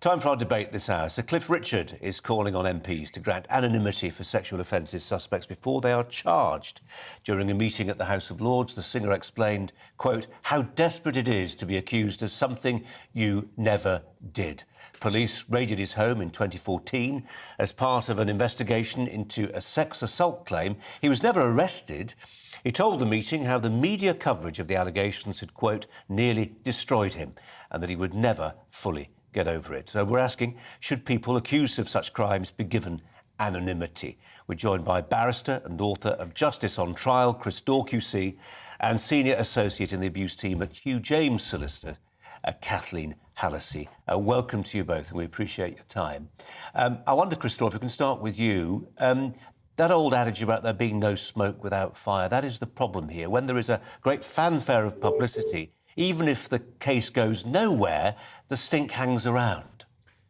Time for our debate this hour. Sir Cliff Richard is calling on MPs to grant anonymity for sexual offences suspects before they are charged. During a meeting at the House of Lords, the singer explained, quote, how desperate it is to be accused of something you never did. Police raided his home in 2014 as part of an investigation into a sex assault claim. He was never arrested. He told the meeting how the media coverage of the allegations had, quote, nearly destroyed him, and that he would never fully get over it. So we're asking, should people accused of such crimes be given anonymity? We're joined by barrister and author of Justice on Trial, Chris Daw QC, and senior associate in the abuse team at Hugh James Solicitor, Kathleen Hallisey. Welcome to you both, and we appreciate your time. I wonder, Chris Daw, if we can start with you. That old adage about there being no smoke without fire, that is the problem here. When there is a great fanfare of publicity, even if the case goes nowhere, the stink hangs around.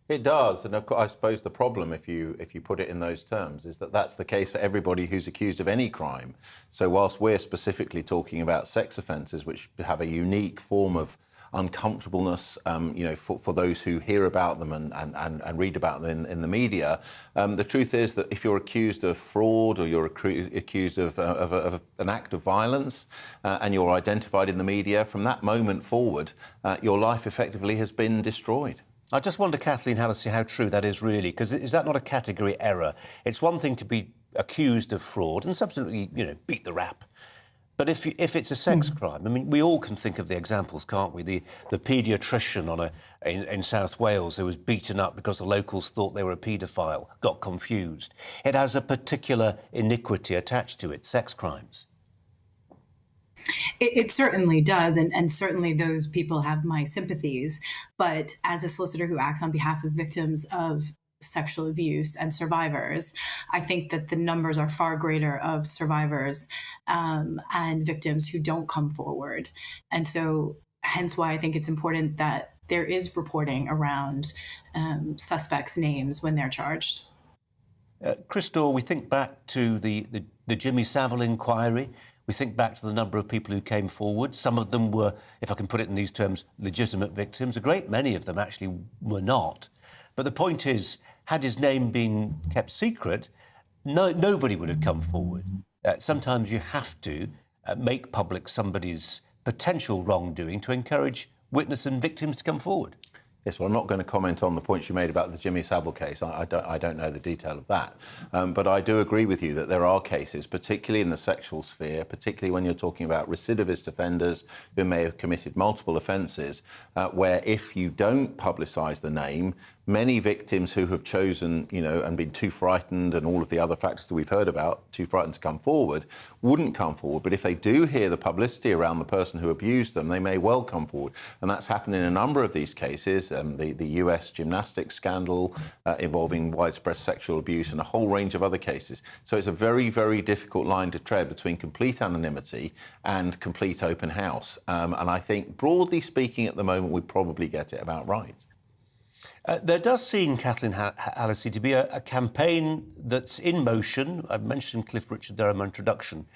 It does, and of course, I suppose the problem, if you put it in those terms, is that that's the case for everybody who's accused of any crime. So whilst we're specifically talking about sex offences, which have a unique form of uncomfortableness, for those who hear about them and read about them in the media. The truth is that if you're accused of fraud or you're accused of an act of violence and you're identified in the media, from that moment forward, your life effectively has been destroyed. I just wonder, Kathleen Hallisey, how true that is really, because is that not a category error? It's one thing to be accused of fraud and subsequently, beat the rap. But if it's a sex crime, I mean, we all can think of the examples, can't we? The paediatrician in South Wales who was beaten up because the locals thought they were a paedophile, got confused. It has a particular iniquity attached to it, sex crimes. It certainly does, and certainly those people have my sympathies. But as a solicitor who acts on behalf of victims of sexual abuse and survivors, I think that the numbers are far greater of survivors and victims who don't come forward. And so hence why I think it's important that there is reporting around suspects' names when they're charged. Chris Daw, we think back to the Jimmy Savile inquiry. We think back to the number of people who came forward. Some of them were, if I can put it in these terms, legitimate victims. A great many of them actually were not. But the point is, had his name been kept secret, nobody would have come forward. Sometimes you have to make public somebody's potential wrongdoing to encourage witness and victims to come forward. Yes, well, I'm not going to comment on the points you made about the Jimmy Savile case. I don't know the detail of that. But I do agree with you that there are cases, particularly in the sexual sphere, particularly when you're talking about recidivist offenders who may have committed multiple offences, where if you don't publicise the name, many victims who have chosen, and been too frightened and all of the other factors that we've heard about, too frightened to come forward, wouldn't come forward. But if they do hear the publicity around the person who abused them, they may well come forward. And that's happened in a number of these cases. the US gymnastics scandal involving widespread sexual abuse and a whole range of other cases. So it's a very, very difficult line to tread between complete anonymity and complete open house. And I think, broadly speaking, at the moment, we probably get it about right. There does seem, Kathleen Hallisey, to be a campaign that's in motion. I've mentioned Cliff Richard there in my introduction.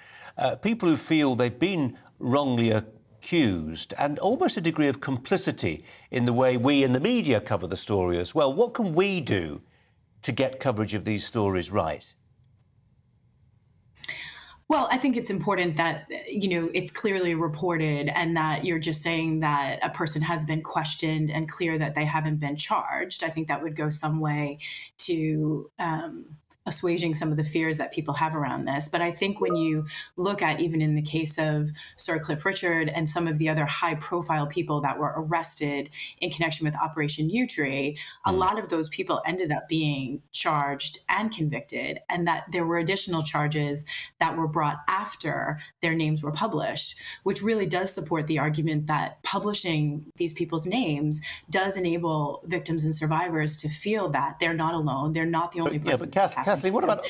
People who feel they've been wrongly accused and almost a degree of complicity in the way we in the media cover the story as well. What can we do to get coverage of these stories right? Well, I think it's important that, it's clearly reported and that you're just saying that a person has been questioned and clear that they haven't been charged. I think that would go some way to assuaging some of the fears that people have around this. But I think when you look at, even in the case of Sir Cliff Richard and some of the other high-profile people that were arrested in connection with Operation Yewtree, a lot of those people ended up being charged and convicted, and that there were additional charges that were brought after their names were published, which really does support the argument that publishing these people's names does enable victims and survivors to feel that they're not alone, they're not the only person. Kathleen, what about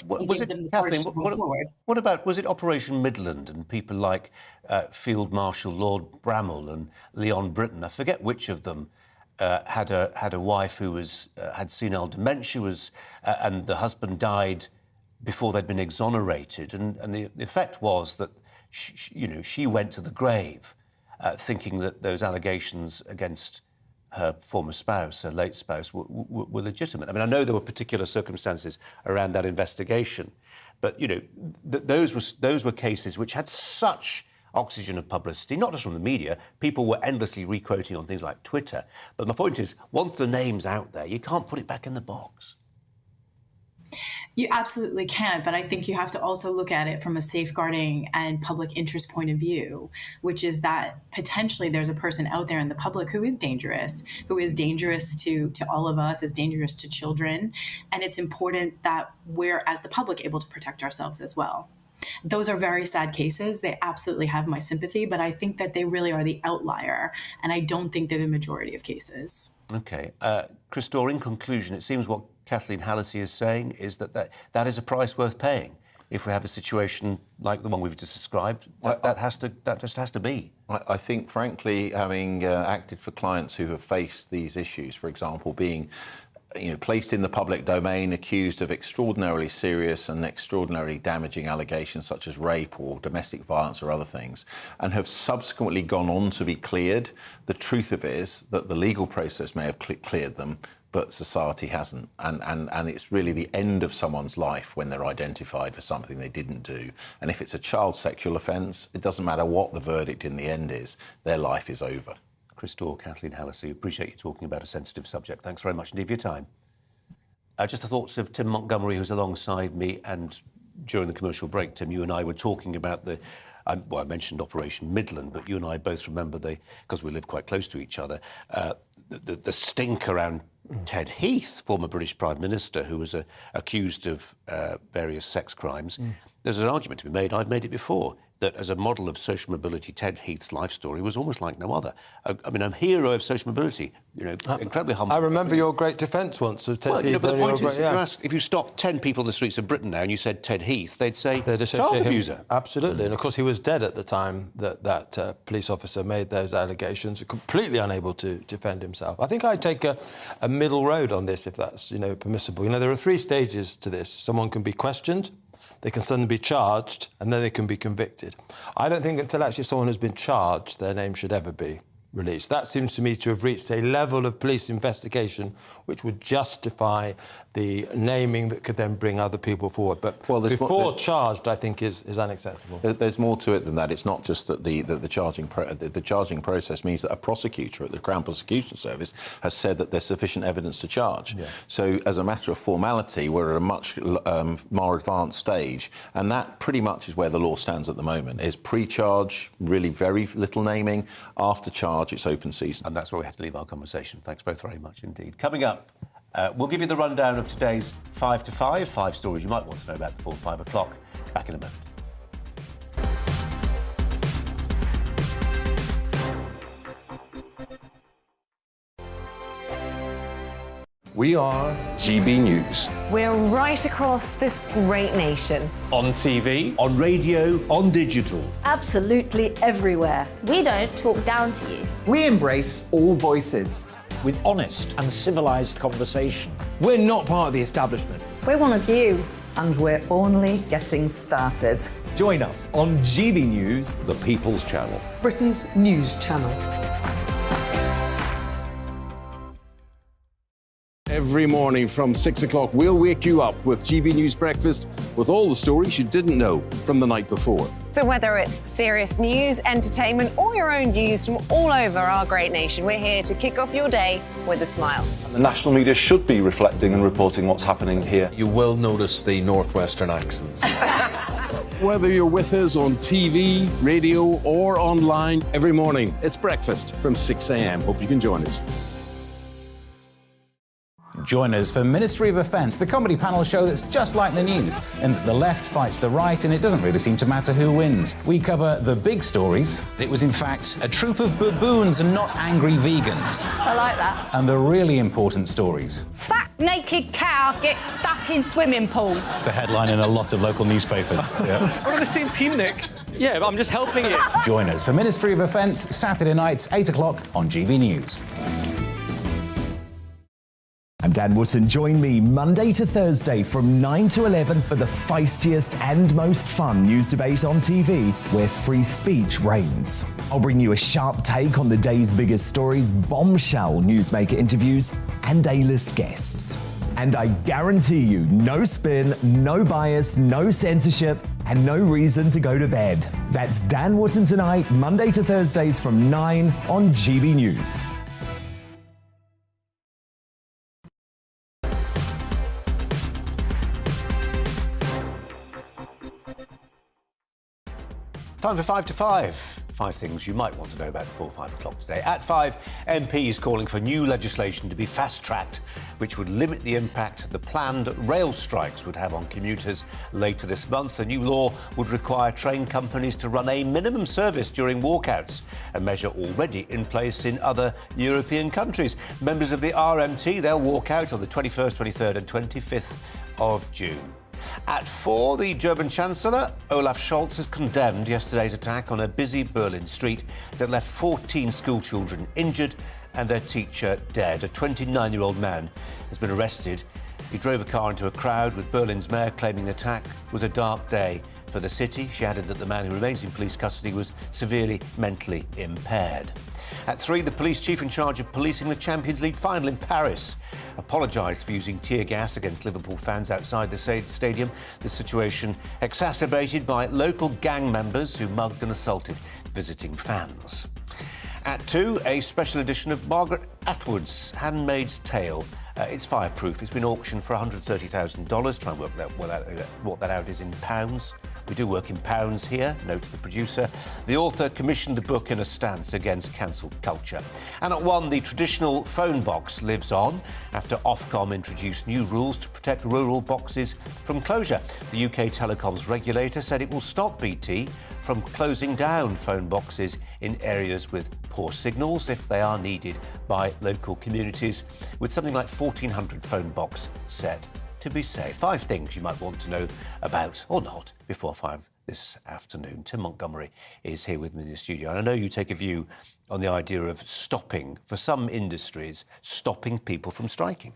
was it Operation Midland and people like Field Marshal Lord Bramall and Leon Britton? I forget which of them had a wife who had senile dementia, and the husband died before they'd been exonerated, and the effect was that she went to the grave thinking that those allegations against her former spouse, her late spouse, were legitimate. I mean, I know there were particular circumstances around that investigation, but those were cases which had such oxygen of publicity, not just from the media. People were endlessly re-quoting on things like Twitter. But my point is, once the name's out there, you can't put it back in the box. You absolutely can, but I think you have to also look at it from a safeguarding and public interest point of view, which is that potentially there's a person out there in the public who is dangerous to all of us, is dangerous to children. And it's important that we're, as the public, able to protect ourselves as well. Those are very sad cases. They absolutely have my sympathy, but I think that they really are the outlier, and I don't think they're the majority of cases. OK. Chris Dorr, in conclusion, it seems what Kathleen Hallisey is saying is that is a price worth paying. If we have a situation like the one we've just described, that just has to be. I think, frankly, having acted for clients who have faced these issues, for example, being placed in the public domain, accused of extraordinarily serious and extraordinarily damaging allegations such as rape or domestic violence or other things, and have subsequently gone on to be cleared, the truth of it is that the legal process may have cleared them, but society hasn't. And it's really the end of someone's life when they're identified for something they didn't do. And if it's a child sexual offence, it doesn't matter what the verdict in the end is, their life is over. Chris Dorr, Kathleen Hallisey, appreciate you talking about a sensitive subject. Thanks very much indeed for your time. Just the thoughts of Tim Montgomery, who's alongside me, and during the commercial break, Tim, you and I were talking about I mentioned Operation Midland, but you and I both remember because we live quite close to each other, the stink around Ted Heath, former British Prime Minister, who was accused of various sex crimes. There's an argument to be made, I've made it before, that as a model of social mobility, Ted Heath's life story was almost like no other. I mean, a hero of social mobility, incredibly humble. I remember your great defence once of Ted Heath. But the point is, if you stopped 10 people on the streets of Britain now and you said Ted Heath, they'd say child abuser. Absolutely. And of course, he was dead at the time that police officer made those allegations, completely unable to defend himself. I think I'd take a middle road on this, if that's permissible. There are 3 stages to this. Someone can be questioned, they can suddenly be charged, and then they can be convicted. I don't think until actually someone has been charged, their name should ever be released. That seems to me to have reached a level of police investigation which would justify the naming that could then bring other people forward. But before charged, I think, is unacceptable. There's more to it than that. It's not just that the charging process means that a prosecutor at the Crown Prosecution Service has said that there's sufficient evidence to charge. Yeah. So as a matter of formality, we're at a much more advanced stage, and that pretty much is where the law stands at the moment. Is pre-charge, really very little naming. After charge, it's open season. And that's where we have to leave our conversation. Thanks both very much indeed. Coming up, we'll give you the rundown of today's 5 to 5, 5 stories you might want to know about before 5 o'clock. Back in a moment. We are GB News. We're right across this great nation. On TV. On radio. On digital. Absolutely everywhere. We don't talk down to you. We embrace all voices. With honest and civilised conversation. We're not part of the establishment. We're one of you. And we're only getting started. Join us on GB News, The People's Channel. Britain's news channel. Every morning from 6 o'clock, we'll wake you up with GB News Breakfast with all the stories you didn't know from the night before. So whether it's serious news, entertainment, or your own views from all over our great nation, we're here to kick off your day with a smile. The national media should be reflecting and reporting what's happening here. You will notice the northwestern accents. Whether you're with us on TV, radio, or online, every morning, it's breakfast from 6 a.m. Hope you can join us. Join us for Ministry of Offence, the comedy panel show that's just like the news, in that the left fights the right and it doesn't really seem to matter who wins. We cover the big stories. It was in fact a troop of baboons and not angry vegans. I like that. And the really important stories. Fat naked cow gets stuck in swimming pool. It's a headline in a lot of local newspapers. Yeah. We're on the same team, Nick. Yeah, but I'm just helping you. Join us for Ministry of Offence, Saturday nights, 8 o'clock on GB News. I'm Dan Wootton. Join me Monday to Thursday from 9 to 11 for the feistiest and most fun news debate on TV, where free speech reigns. I'll bring you a sharp take on the day's biggest stories, bombshell newsmaker interviews, and A-list guests. And I guarantee you, no spin, no bias, no censorship, and no reason to go to bed. That's Dan Wootton tonight, Monday to Thursdays from 9 on GB News. Time for 5 to 5. 5 things you might want to know about before 5 o'clock today. At 5, MPs calling for new legislation to be fast-tracked, which would limit the impact the planned rail strikes would have on commuters later this month. The new law would require train companies to run a minimum service during walkouts, a measure already in place in other European countries. Members of the RMT, they'll walk out on the 21st, 23rd and 25th of June. At 4, the German Chancellor, Olaf Scholz, has condemned yesterday's attack on a busy Berlin street that left 14 schoolchildren injured and their teacher dead. A 29-year-old man has been arrested. He drove a car into a crowd, with Berlin's mayor claiming the attack was a dark day for the city. She added that the man who remains in police custody was severely mentally impaired. At 3, the police chief in charge of policing the Champions League final in Paris apologised for using tear gas against Liverpool fans outside the stadium. The situation exacerbated by local gang members who mugged and assaulted visiting fans. At 2, a special edition of Margaret Atwood's Handmaid's Tale. It's fireproof. It's been auctioned for $130,000. Try and work what that out is in pounds. We do work in pounds here, notes the producer. The author commissioned the book in a stance against cancel culture. And at 1, the traditional phone box lives on after Ofcom introduced new rules to protect rural boxes from closure. The UK telecoms regulator said it will stop BT from closing down phone boxes in areas with poor signals if they are needed by local communities, with something like 1,400 phone box set to be safe. 5 things you might want to know about, or not, before 5 this afternoon. Tim Montgomery is here with me in the studio. And I know you take a view on the idea of stopping, for some industries, stopping people from striking.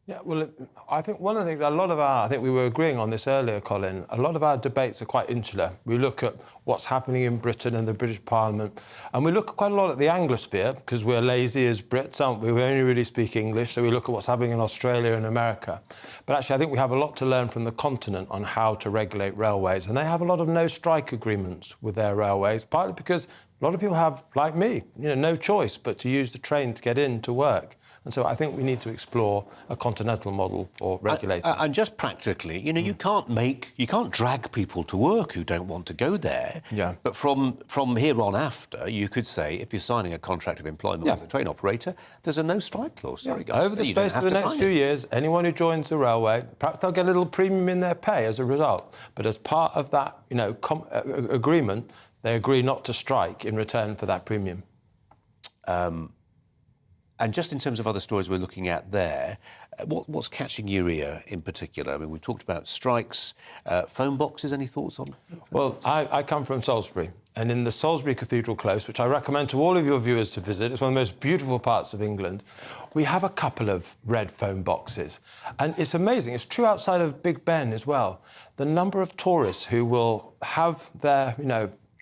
Yeah, well, I think one of the things, I think we were agreeing on this earlier, Colin, a lot of our debates are quite insular. We look at what's happening in Britain and the British Parliament, and we look quite a lot at the Anglosphere, because we're lazy as Brits, aren't we? We only really speak English, so we look at what's happening in Australia and America. But actually, I think we have a lot to learn from the continent on how to regulate railways, and they have a lot of no-strike agreements with their railways, partly because a lot of people have, like me, no choice but to use the train to get in to work. And so I think we need to explore a continental model for regulating. And just practically, you can't drag people to work who don't want to go there. Yeah. But from here on after, you could say, if you're signing a contract of employment with a train operator, there's a no-strike clause. Sorry, guys. Over the space of the next few years, anyone who joins the railway, perhaps they'll get a little premium in their pay as a result. But as part of that, agreement, they agree not to strike in return for that premium. And just in terms of other stories we're looking at there, what's catching your ear in particular? I mean, we've talked about strikes, phone boxes. Any thoughts on? Well, I come from Salisbury, and in the Salisbury Cathedral Close, which I recommend to all of your viewers to visit, it's one of the most beautiful parts of England, we have a couple of red phone boxes. And it's amazing. It's true outside of Big Ben as well. The number of tourists who will have their,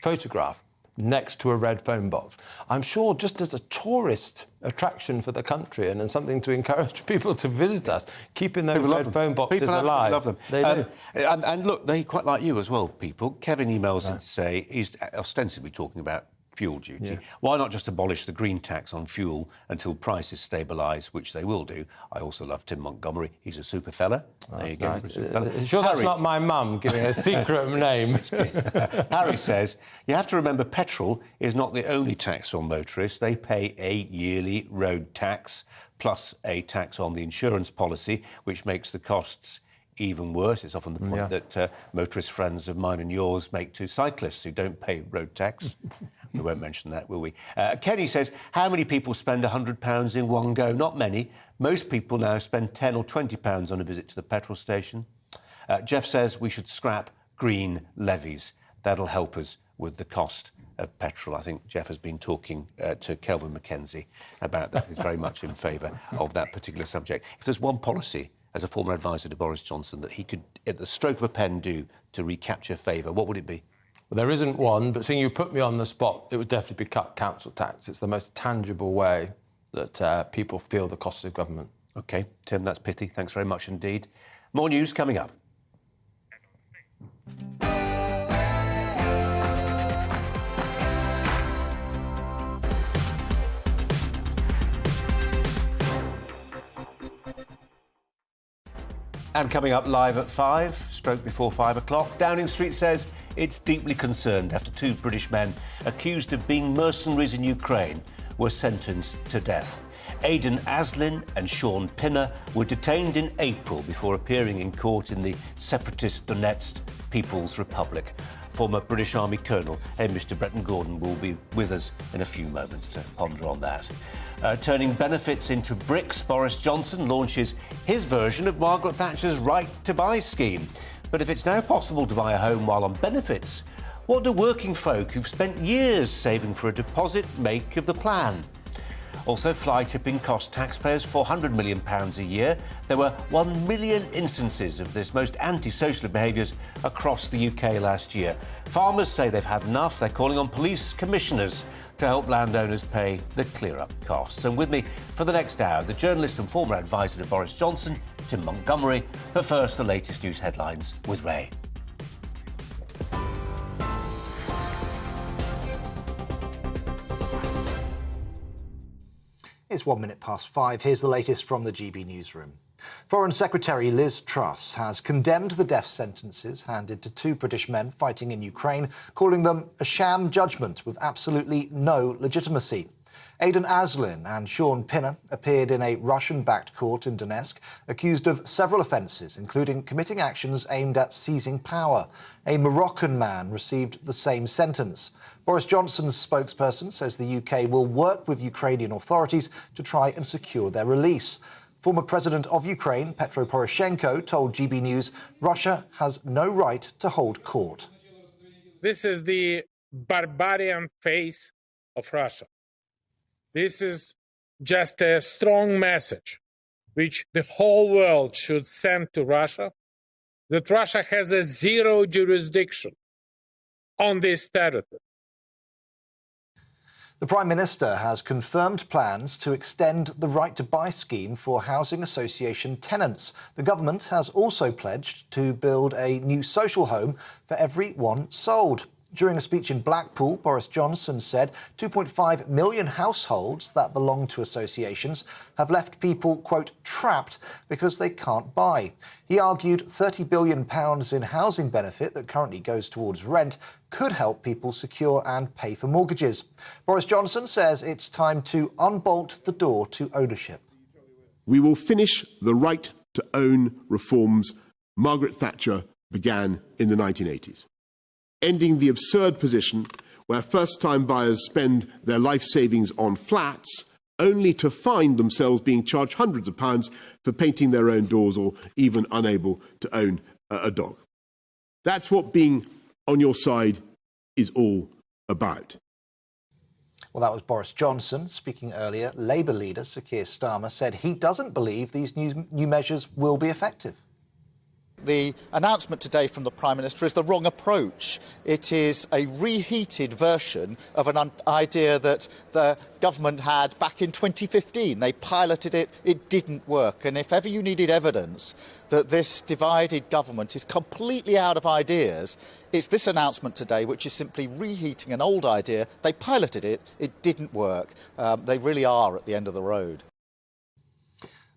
photograph next to a red phone box. I'm sure just as a tourist attraction for the country and something to encourage people to visit us, keeping those red phone boxes people alive. Love them. They do. And look, they quite like you as well, people. Kevin emails in to say he's ostensibly talking about fuel duty. Yeah. Why not just abolish the green tax on fuel until prices stabilise, which they will do? I also love Tim Montgomery. He's a super fella. There you go. Nice. Sure that's not my mum giving a secret name. Harry says, you have to remember petrol is not the only tax on motorists. They pay a yearly road tax plus a tax on the insurance policy, which makes the costs even worse. It's often the point that motorist friends of mine and yours make to cyclists who don't pay road tax. We won't mention that, will we? Kenny says, how many people spend £100 in one go? Not many. Most people now spend £10 or £20 on a visit to the petrol station. Jeff says we should scrap green levies. That'll help us with the cost of petrol. I think Jeff has been talking to Kelvin Mackenzie about that. He's very much in favour of that particular subject. If there's one policy as a former advisor to Boris Johnson that he could, at the stroke of a pen, do to recapture favour, what would it be? Well, there isn't one, but seeing you put me on the spot, it would definitely be cut council tax. It's the most tangible way that people feel the cost of government. OK, Tim, that's pithy. Thanks very much indeed. More news coming up. And coming up live at 5, stroke before 5 o'clock, Downing Street says it's deeply concerned after 2 British men accused of being mercenaries in Ukraine were sentenced to death. Aidan Aslin and Sean Pinner were detained in April before appearing in court in the separatist Donetsk People's Republic. Former British Army Colonel Mr. Bretton Gordon will be with us in a few moments to ponder on that. Turning benefits into bricks, Boris Johnson launches his version of Margaret Thatcher's Right to Buy scheme. But if it's now possible to buy a home while on benefits, what do working folk who've spent years saving for a deposit make of the plan? Also, fly tipping cost taxpayers £400 million a year. There were 1 million instances of this most antisocial behaviours across the UK last year. Farmers say they've had enough. They're calling on police commissioners to help landowners pay the clear-up costs. And with me for the next hour, the journalist and former advisor to Boris Johnson, Tim Montgomery. But first, the latest news headlines with Ray. It's 5:01. Here's the latest from the GB newsroom. Foreign Secretary Liz Truss has condemned the death sentences handed to 2 British men fighting in Ukraine, calling them a sham judgment with absolutely no legitimacy. Aidan Aslin and Sean Pinner appeared in a Russian-backed court in Donetsk, accused of several offences, including committing actions aimed at seizing power. A Moroccan man received the same sentence. Boris Johnson's spokesperson says the UK will work with Ukrainian authorities to try and secure their release. Former President of Ukraine, Petro Poroshenko, told GB News Russia has no right to hold court. This is the barbarian face of Russia. This is just a strong message which the whole world should send to Russia, that Russia has a zero jurisdiction on this territory. The Prime Minister has confirmed plans to extend the Right to Buy scheme for housing association tenants. The government has also pledged to build a new social home for every one sold. During a speech in Blackpool, Boris Johnson said 2.5 million households that belong to associations have left people, quote, trapped because they can't buy. He argued £30 billion in housing benefit that currently goes towards rent could help people secure and pay for mortgages. Boris Johnson says it's time to unbolt the door to ownership. We will finish the right to own reforms Margaret Thatcher began in the 1980s. Ending the absurd position where first-time buyers spend their life savings on flats only to find themselves being charged hundreds of pounds for painting their own doors or even unable to own a dog. That's what being on your side is all about. Well, that was Boris Johnson. Speaking earlier, Labour leader Sir Keir Starmer said he doesn't believe these new measures will be effective. The announcement today from the Prime Minister is the wrong approach. It is a reheated version of an idea that the government had back in 2015. They piloted it, it didn't work. And if ever you needed evidence that this divided government is completely out of ideas, it's this announcement today, which is simply reheating an old idea. They piloted it, it didn't work. They really are at the end of the road.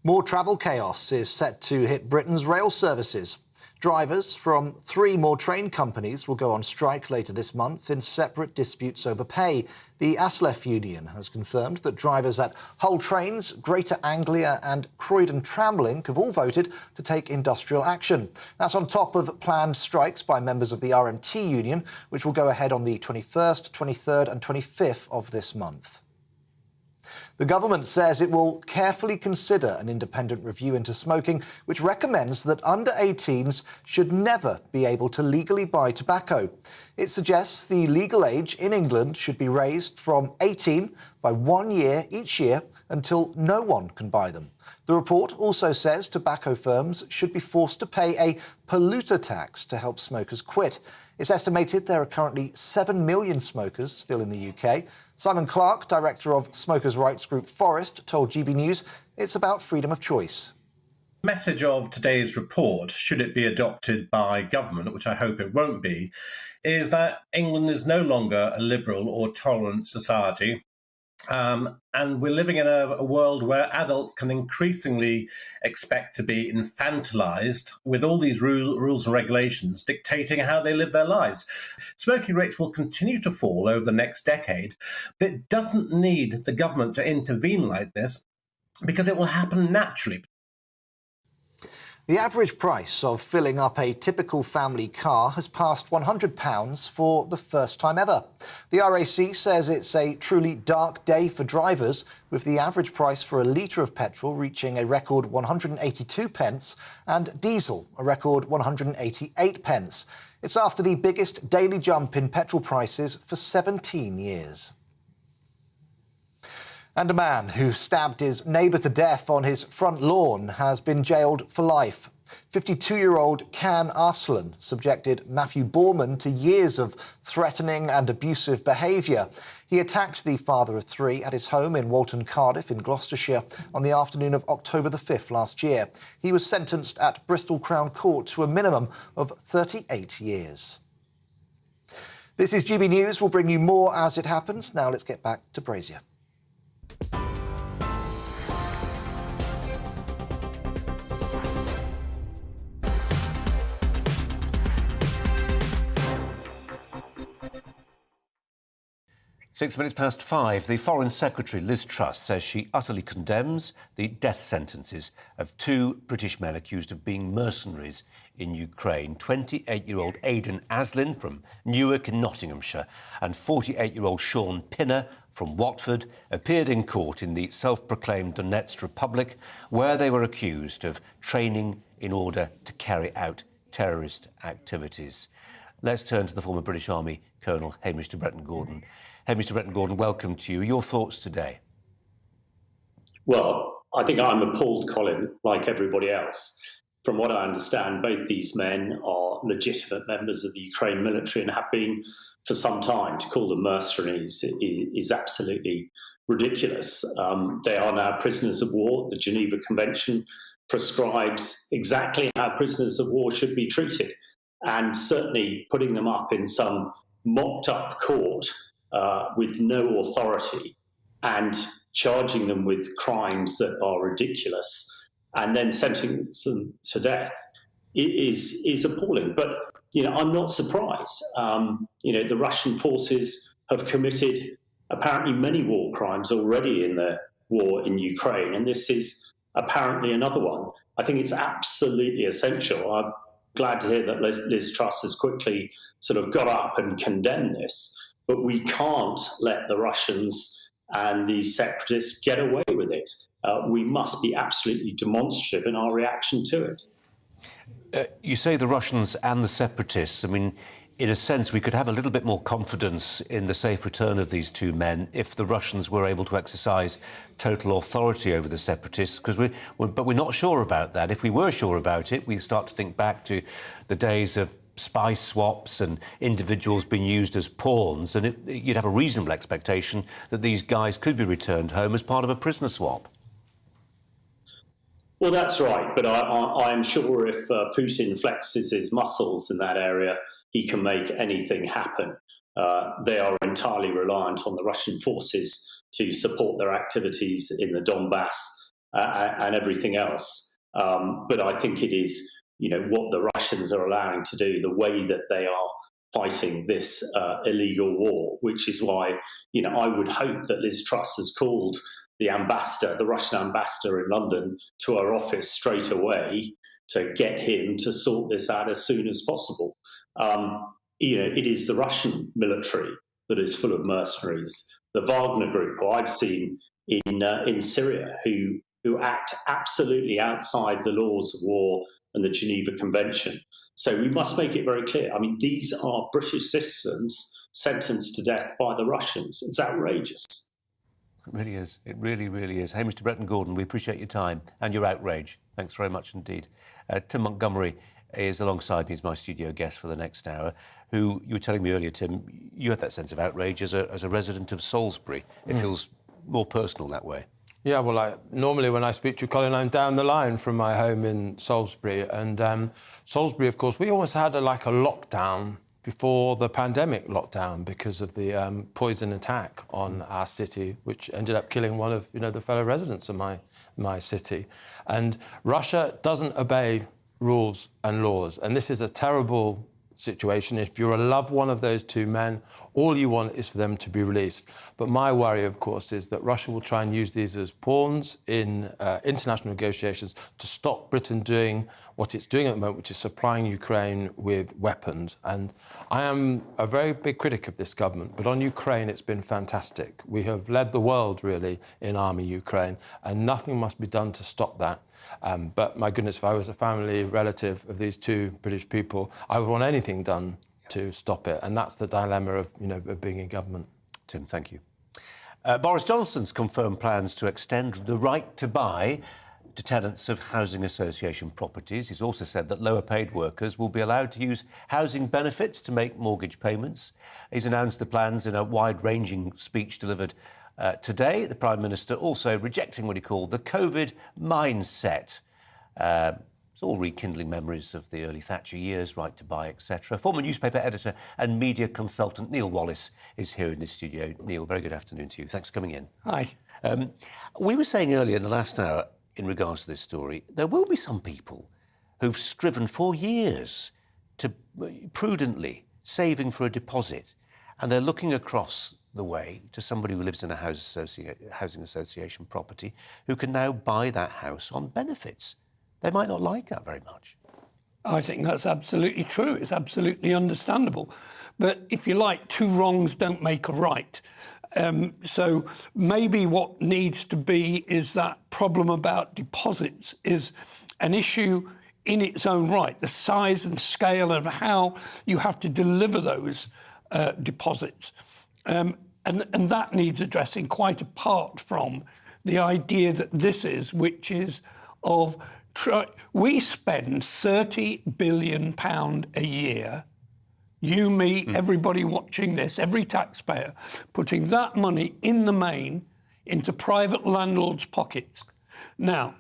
More travel chaos is set to hit Britain's rail services. Drivers from 3 more train companies will go on strike later this month in separate disputes over pay. The ASLEF union has confirmed that drivers at Hull Trains, Greater Anglia and Croydon Tramlink have all voted to take industrial action. That's on top of planned strikes by members of the RMT union, which will go ahead on the 21st, 23rd and 25th of this month. The government says it will carefully consider an independent review into smoking, which recommends that under-18s should never be able to legally buy tobacco. It suggests the legal age in England should be raised from 18 by 1 year each year until no one can buy them. The report also says tobacco firms should be forced to pay a polluter tax to help smokers quit. It's estimated there are currently 7 million smokers still in the UK. Simon Clark, director of smokers' rights group Forest, told GB News it's about freedom of choice. The message of today's report, should it be adopted by government, which I hope it won't be, is that England is no longer a liberal or tolerant society. And we're living in a world where adults can increasingly expect to be infantilized with all these rules and regulations dictating how they live their lives. Smoking rates will continue to fall over the next decade, but it doesn't need the government to intervene like this because it will happen naturally. The average price of filling up a typical family car has passed £100 for the first time ever. The RAC says it's a truly dark day for drivers, with the average price for a litre of petrol reaching a record 182 pence and diesel a record 188 pence. It's after the biggest daily jump in petrol prices for 17 years. And a man who stabbed his neighbour to death on his front lawn has been jailed for life. 52-year-old Can Asylum subjected Matthew Borman to years of threatening and abusive behaviour. He attacked the father of 3 at his home in Walton Cardiff in Gloucestershire on the afternoon of October the 5th last year. He was sentenced at Bristol Crown Court to a minimum of 38 years. This is GB News. We'll bring you more as it happens. Now let's get back to Brazier. Six minutes past 5, the Foreign Secretary, Liz Truss, says she utterly condemns the death sentences of 2 British men accused of being mercenaries in Ukraine. 28-year-old Aidan Aslin from Newark in Nottinghamshire and 48-year-old Sean Pinner from Watford appeared in court in the self-proclaimed Donetsk Republic, where they were accused of training in order to carry out terrorist activities. Let's turn to the former British Army Colonel Hamish de Bretton-Gordon. Hamish de Bretton-Gordon, welcome to you. Your thoughts today? Well, I think I'm appalled, Colin, like everybody else. From what I understand, both these men are legitimate members of the Ukraine military and have been for some time. To call them mercenaries is absolutely ridiculous. They are now prisoners of war. The Geneva Convention prescribes exactly how prisoners of war should be treated. And certainly putting them up in some mocked-up court with no authority and charging them with crimes that are ridiculous and then sentencing them to death is appalling. But, I'm not surprised. The Russian forces have committed apparently many war crimes already in the war in Ukraine, and this is apparently another one. I think it's absolutely essential. I'm glad to hear that Liz Truss has quickly sort of got up and condemned this. But we can't let the Russians and the separatists get away with it. We must be absolutely demonstrative in our reaction to it. You say the Russians and the separatists. I mean, in a sense, we could have a little bit more confidence in the safe return of these two men if the Russians were able to exercise total authority over the separatists, but we're not sure about that. If we were sure about it, we start to think back to the days of spy swaps and individuals being used as pawns, and you'd have a reasonable expectation that these guys could be returned home as part of a prisoner swap. Well, that's right, but I'm sure if Putin flexes his muscles in that area, he can make anything happen. They are entirely reliant on the Russian forces to support their activities in the Donbass and everything else. But I think it is, what the Russians are allowing to do, the way that they are fighting this illegal war, which is why, I would hope that Liz Truss has called the Russian ambassador in London to her office straight away to get him to sort this out as soon as possible. It is the Russian military that is full of mercenaries. The Wagner group, who I've seen in Syria, who act absolutely outside the laws of war and the Geneva Convention. So we must make it very clear. I mean, these are British citizens sentenced to death by the Russians. It's outrageous. It really is. It really, really is. Hey, Mr. Bretton Gordon, we appreciate your time and your outrage. Thanks very much indeed. Tim Montgomery is alongside me as my studio guest for the next hour, who you were telling me earlier, Tim, you had that sense of outrage as a resident of Salisbury. It feels more personal that way. Yeah, well, normally when I speak to you, Colin, I'm down the line from my home in Salisbury. And Salisbury, of course, we almost had a lockdown before the pandemic lockdown because of the poison attack on our city, which ended up killing one of the fellow residents of my city. And Russia doesn't obey rules and laws, and this is a terrible situation. If you're a loved one of those two men, all you want is for them to be released. But my worry, of course, is that Russia will try and use these as pawns in international negotiations to stop Britain doing what it's doing at the moment, which is supplying Ukraine with weapons. And I am a very big critic of this government, but on Ukraine, it's been fantastic. We have led the world, really, in arming Ukraine, and nothing must be done to stop that. But my goodness, if I was a family relative of these two British people, I would want anything done to stop it. And that's the dilemma of being in government. Tim, thank you. Boris Johnson's confirmed plans to extend the right to buy to tenants of housing association properties. He's also said that lower paid workers will be allowed to use housing benefits to make mortgage payments. He's announced the plans in a wide-ranging speech delivered today. The Prime Minister also rejecting what he called the COVID mindset. It's all rekindling memories of the early Thatcher years, right to buy, etc. Former newspaper editor and media consultant Neil Wallace is here in the studio. Neil, very good afternoon to you. Thanks for coming in. Hi. We were saying earlier in the last hour, in regards to this story, there will be some people who've striven for years to prudently saving for a deposit, and they're looking across the way to somebody who lives in a housing association property who can now buy that house on benefits. They might not like that very much. I think that's absolutely true. It's absolutely understandable. But if you like, two wrongs don't make a right. So maybe what needs to be is that problem about deposits is an issue in its own right, the size and scale of how you have to deliver those deposits. And that needs addressing quite apart from the idea that this is, which is of, we spend £30 billion a year, you, me, everybody watching this, every taxpayer, putting that money in the main into private landlords' pockets. Now,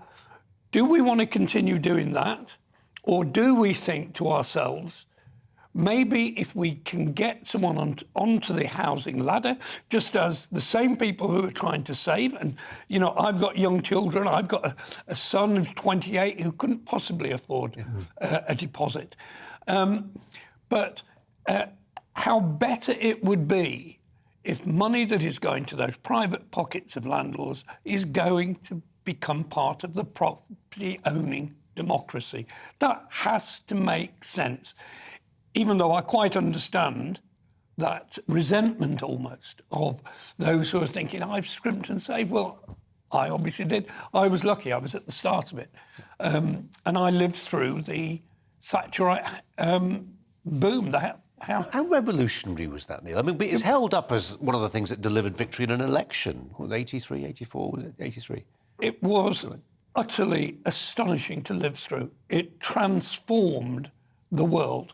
do we want to continue doing that? Or do we think to ourselves, maybe if we can get someone onto the housing ladder, just as the same people who are trying to save, and, I've got young children, I've got a son who's 28 who couldn't possibly afford a deposit. But how better it would be if money that is going to those private pockets of landlords is going to become part of the property-owning democracy. That has to make sense. Even though I quite understand that resentment almost of those who are thinking, I've scrimped and saved. Well, I obviously did. I was lucky. I was at the start of it. And I lived through the Thatcherite boom. How revolutionary was that, Neil? I mean, it's held up as one of the things that delivered victory in an election. Was it 83, 84, was it 83? It was utterly astonishing to live through. It transformed the world.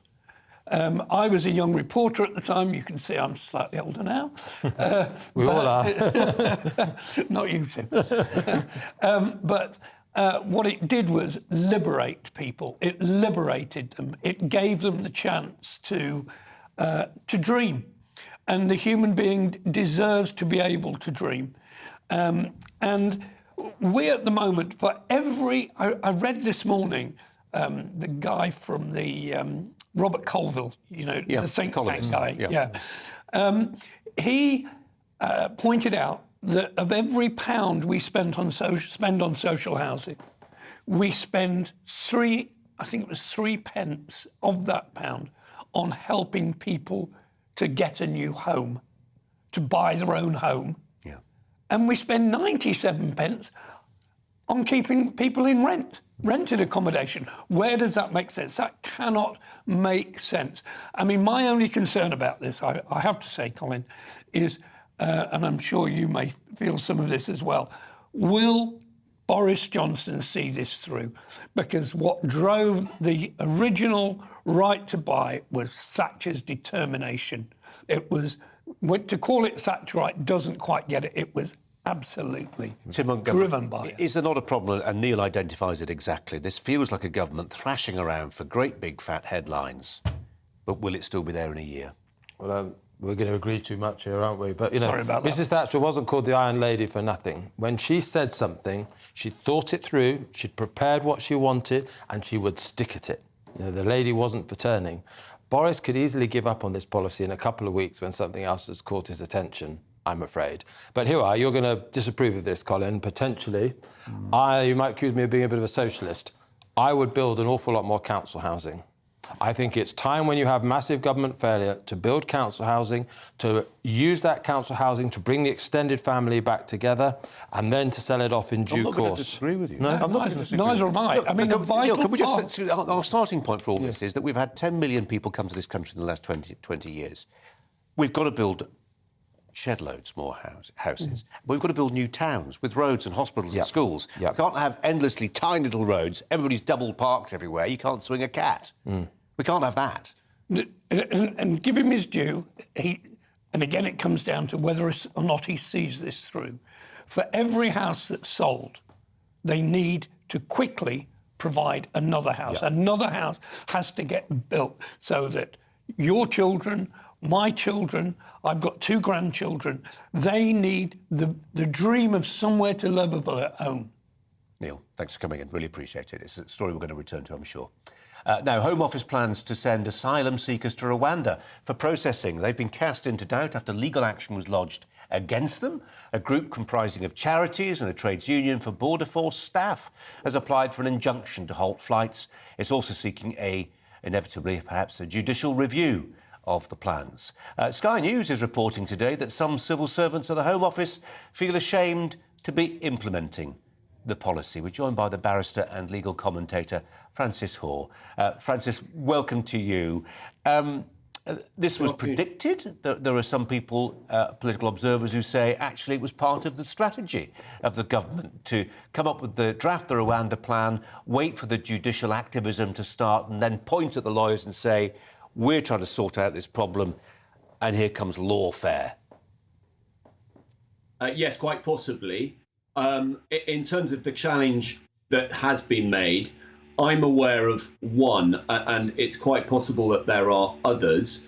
I was a young reporter at the time. You can see I'm slightly older now. We all are. Not you, Tim. But what it did was liberate people. It liberated them. It gave them the chance to dream. And the human being deserves to be able to dream. And we at the moment, for every... I read this morning, the guy from the... Robert Colville, the think tank guy. He pointed out that of every pound we spend on social housing, we spend 3 pence of that pound on helping people to get a new home, to buy their own home. Yeah. And we spend 97 pence on keeping people in rented accommodation. Where does that make sense? That cannot make sense. I mean, my only concern about this, I have to say, Colin, is, and I'm sure you may feel some of this as well, will Boris Johnson see this through? Because what drove the original right to buy was Thatcher's determination. It was, to call it Thatcherite doesn't quite get it. It was absolutely driven by it. Is there not a problem, and Neil identifies it exactly, this feels like a government thrashing around for great big fat headlines, but will it still be there in a year? Well, we're going to agree too much here, aren't we? But, Sorry about that. Mrs Thatcher wasn't called the Iron Lady for nothing. When she said something, she thought it through, she'd prepared what she wanted, and she would stick at it. The lady wasn't for turning. Boris could easily give up on this policy in a couple of weeks when something else has caught his attention, I'm afraid. But here are, you're going to disapprove of this, Colin, potentially. You might accuse me of being a bit of a socialist. I would build an awful lot more council housing. I think it's time, when you have massive government failure, to build council housing, to use that council housing to bring the extended family back together, and then to sell it off in due course. I'm not going to disagree with you. No? I'm not going to disagree. Neither am I. I mean, our starting point for all this is that we've had 10 million people come to this country in the last 20 years. We've got to build shed loads more houses. We've got to build new towns with roads and hospitals and schools. We can't have endlessly tiny little roads. Everybody's double parked everywhere. You can't swing a cat. We can't have that. And give him his due. And again, it comes down to whether or not he sees this through. For every house that's sold, they need to quickly provide another house. Another house has to get built so that your children, my children, I've got 2 grandchildren, they need the dream of somewhere to live of their own. Neil, thanks for coming in. Really appreciate it. It's a story we're going to return to, I'm sure. Now, Home Office plans to send asylum seekers to Rwanda for processing. They've been cast into doubt after legal action was lodged against them. A group comprising of charities and a trades union for border force staff has applied for an injunction to halt flights. It's also seeking inevitably, perhaps, a judicial review of the plans. Sky News is reporting today that some civil servants at the Home Office feel ashamed to be implementing the policy. We're joined by the barrister and legal commentator Francis Hoare. Francis, welcome to you. This was predicted. There are some people, political observers, who say actually it was part of the strategy of the government to come up with the Rwanda plan, wait for the judicial activism to start, and then point at the lawyers and say, we're trying to sort out this problem, and here comes lawfare. Yes, quite possibly. In terms of the challenge that has been made, I'm aware of one, and it's quite possible that there are others,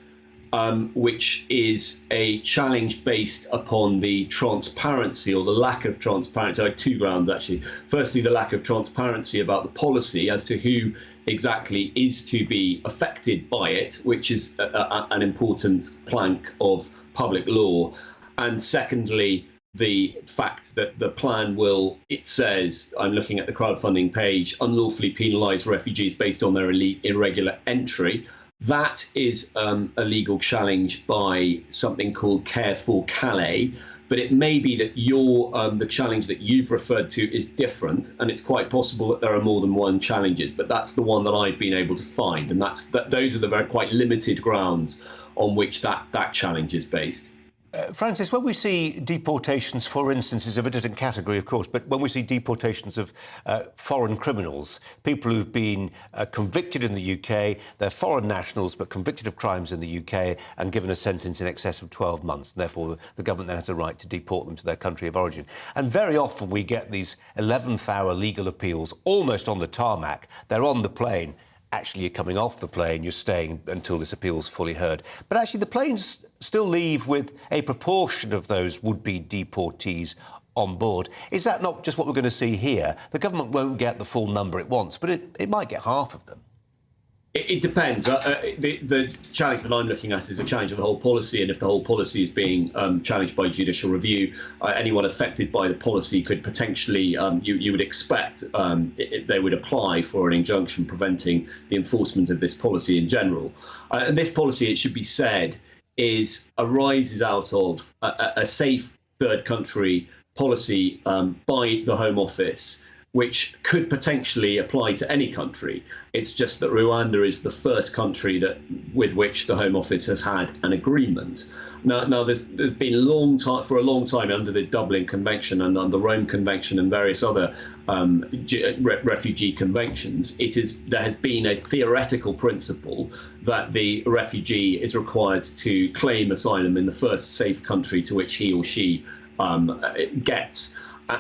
which is a challenge based upon the transparency or the lack of transparency. 2 grounds, actually. Firstly, the lack of transparency about the policy as to who exactly is to be affected by it, which is an important plank of public law. And secondly, the fact that the plan will, it says, I'm looking at the crowdfunding page, unlawfully penalise refugees based on their irregular entry. That is a legal challenge by something called Care for Calais. But it may be that the challenge that you've referred to is different, and it's quite possible that there are more than one challenges. But that's the one that I've been able to find, and those are the very quite limited grounds on which that challenge is based. Francis, when we see deportations, for instance, is of a different category, of course, but when we see deportations of foreign criminals, people who've been convicted in the UK, they're foreign nationals but convicted of crimes in the UK and given a sentence in excess of 12 months, and therefore the government then has a right to deport them to their country of origin. And very often we get these 11th hour legal appeals almost on the tarmac. They're on the plane. Actually, you're coming off the plane, you're staying until this appeal's fully heard. But actually, the planes still leave with a proportion of those would-be deportees on board. Is that not just what we're going to see here? The government won't get the full number it wants, but it might get half of them. It depends. The challenge that I'm looking at is a challenge of the whole policy, and if the whole policy is being challenged by judicial review, anyone affected by the policy could potentially, you would expect, they would apply for an injunction preventing the enforcement of this policy in general. And this policy, it should be said, arises out of a safe third country policy by the Home Office, which could potentially apply to any country. It's just that Rwanda is the first country with which the Home Office has had an agreement. Now there's been for a long time under the Dublin Convention and under the Rome Convention and various other refugee conventions, there has been a theoretical principle that the refugee is required to claim asylum in the first safe country to which he or she gets.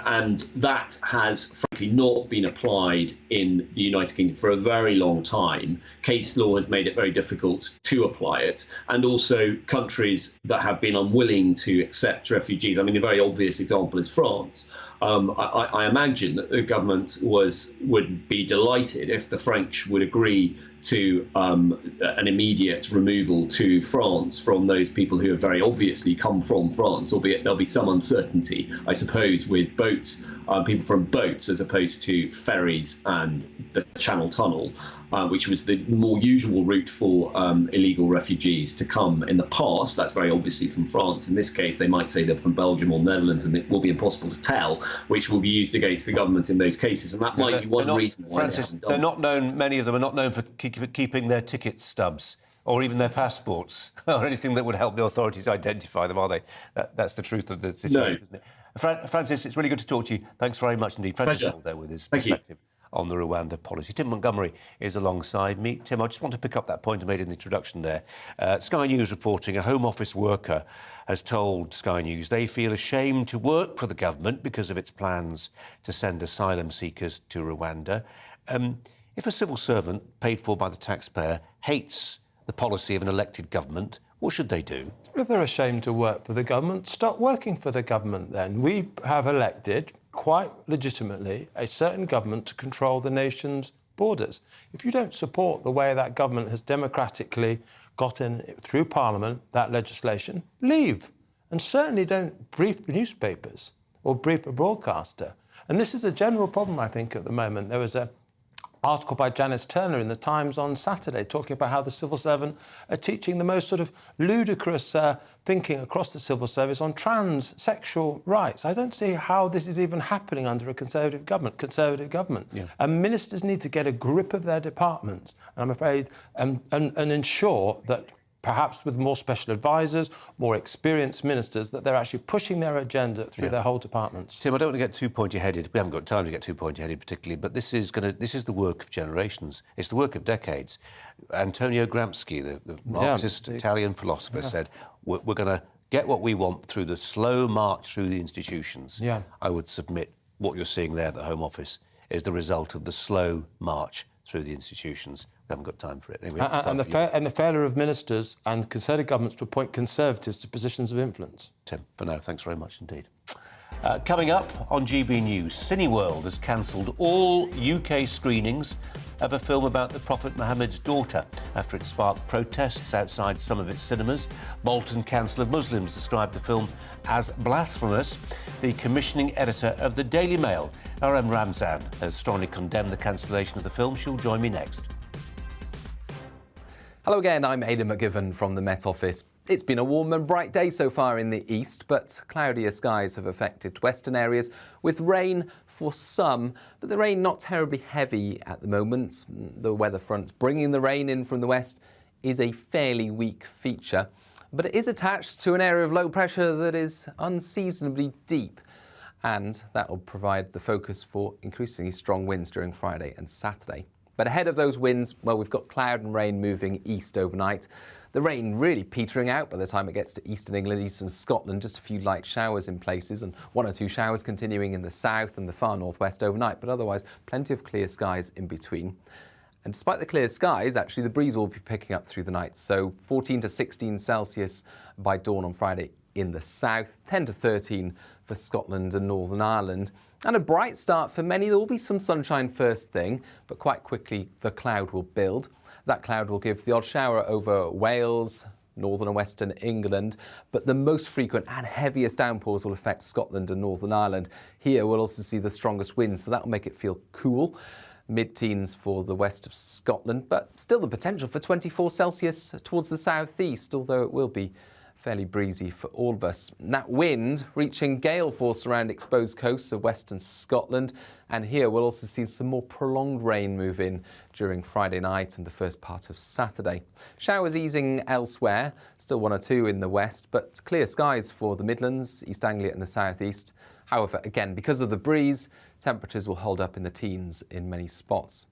And that has, frankly, not been applied in the United Kingdom for a very long time. Case law has made it very difficult to apply it. And also countries that have been unwilling to accept refugees. I mean, a very obvious example is France. I imagine that the government would be delighted if the French would agree to an immediate removal to France from those people who have very obviously come from France, albeit there'll be some uncertainty, I suppose, with boats, people from boats as opposed to ferries and the Channel Tunnel, which was the more usual route for illegal refugees to come in the past. That's very obviously from France. In this case, they might say they're from Belgium or Netherlands, and it will be impossible to tell, which will be used against the government in those cases. And that might be one reason why Francis, they're not known, many of them are not known for keeping their ticket stubs or even their passports or anything that would help the authorities identify them, are they? That's the truth of the situation, isn't it? Francis, it's really good to talk to you. Thanks very much indeed. Francis Hall there with his perspective on the Rwanda policy. Tim Montgomery is alongside me. Tim, I just want to pick up that point I made in the introduction there. Sky News reporting a Home Office worker has told Sky News they feel ashamed to work for the government because of its plans to send asylum seekers to Rwanda. If a civil servant paid for by the taxpayer hates the policy of an elected government, what should they do? If they're ashamed to work for the government, stop working for the government then. We have elected, quite legitimately, a certain government to control the nation's borders. If you don't support the way that government has democratically got in through Parliament, that legislation, leave. And certainly don't brief the newspapers or brief a broadcaster. And this is a general problem, I think, at the moment. There was an article by Janice Turner in the Times on Saturday talking about how the civil servant are teaching the most sort of ludicrous thinking across the civil service on transsexual rights. I don't see how this is even happening under a Conservative government. Yeah. And ministers need to get a grip of their departments, and I'm afraid, and ensure that perhaps with more special advisors, more experienced ministers, that they're actually pushing their agenda through their whole departments. Tim, I don't want to get too pointy-headed. We haven't got time to get too pointy-headed particularly, but this is the work of generations. It's the work of decades. Antonio Gramsci, the Marxist Italian philosopher, said, we're going to get what we want through the slow march through the institutions. Yeah. I would submit what you're seeing there at the Home Office is the result of the slow march through the institutions. We haven't got time for it. Anyway, and the failure of ministers and Conservative governments to appoint Conservatives to positions of influence. Tim, for now, thanks very much indeed. Coming up on GB News, Cineworld has cancelled all UK screenings of a film about the Prophet Muhammad's daughter after it sparked protests outside some of its cinemas. Bolton Council of Muslims described the film as blasphemous. The commissioning editor of the Daily Mail, RM Ramzan, has strongly condemned the cancellation of the film. She'll join me next. Hello again, I'm Aidan McGivern from the Met Office. It's been a warm and bright day so far in the east, but cloudier skies have affected western areas with rain for some, but the rain not terribly heavy at the moment. The weather front bringing the rain in from the west is a fairly weak feature, but it is attached to an area of low pressure that is unseasonably deep, and that will provide the focus for increasingly strong winds during Friday and Saturday. But ahead of those winds, well, we've got cloud and rain moving east overnight. The rain really petering out by the time it gets to eastern England, eastern Scotland, just a few light showers in places and one or two showers continuing in the south and the far northwest overnight, but otherwise plenty of clear skies in between. And despite the clear skies, actually the breeze will be picking up through the night, so 14 to 16 Celsius by dawn on Friday in the south, 10 to 13 for Scotland and Northern Ireland. And a bright start for many. There will be some sunshine first thing, but quite quickly the cloud will build. That cloud will give the odd shower over Wales, northern and western England, but the most frequent and heaviest downpours will affect Scotland and Northern Ireland. Here we'll also see the strongest winds, so that will make it feel cool. Mid-teens for the west of Scotland, but still the potential for 24 Celsius towards the southeast, although it will be fairly breezy for all of us. And that wind reaching gale force around exposed coasts of western Scotland, and here we'll also see some more prolonged rain move in during Friday night and the first part of Saturday. Showers easing elsewhere, still one or two in the west, but clear skies for the Midlands, East Anglia and the southeast. However, again, because of the breeze, temperatures will hold up in the teens in many spots.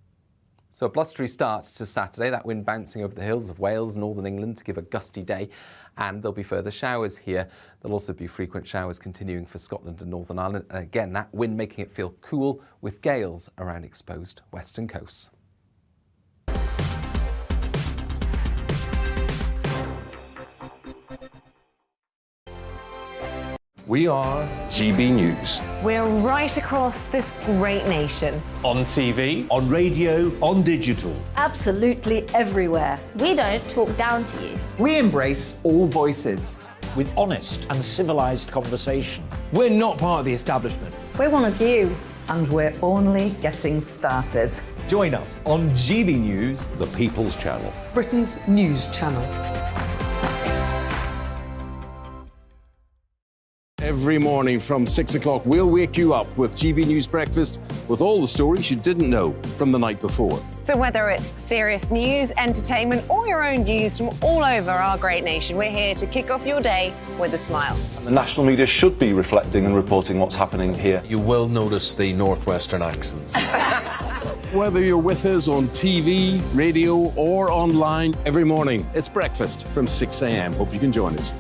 So a blustery start to Saturday, that wind bouncing over the hills of Wales, northern England to give a gusty day, and there'll be further showers here. There'll also be frequent showers continuing for Scotland and Northern Ireland, and again that wind making it feel cool with gales around exposed western coasts. We are GB News. We're right across this great nation. On TV, on radio, on digital. Absolutely everywhere. We don't talk down to you. We embrace all voices. With honest and civilised conversation. we're not part of the establishment. We're one of you. And we're only getting started. Join us on GB News, the People's Channel. Britain's news channel. Every morning from 6 o'clock, we'll wake you up with GB News Breakfast with all the stories you didn't know from the night before. So whether it's serious news, entertainment, or your own views from all over our great nation, we're here to kick off your day with a smile. And the national media should be reflecting and reporting what's happening here. You will notice the northwestern accents. Whether you're with us on TV, radio, or online, every morning, it's breakfast from 6 a.m. Hope you can join us.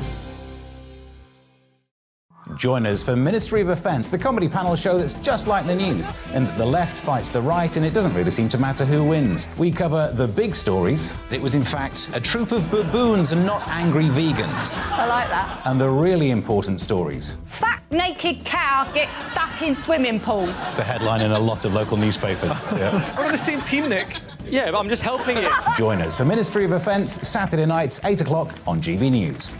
Join us for Ministry of Offence, the comedy panel show that's just like the news, in that the left fights the right and it doesn't really seem to matter who wins. We cover the big stories. It was in fact a troop of baboons and not angry vegans. I like that. And the really important stories. Fat naked cow gets stuck in swimming pool. It's a headline in a lot of local newspapers. Yeah. We're on the same team, Nick. Yeah, but I'm just helping you. Join us for Ministry of Offence, Saturday nights, 8 o'clock on GB News.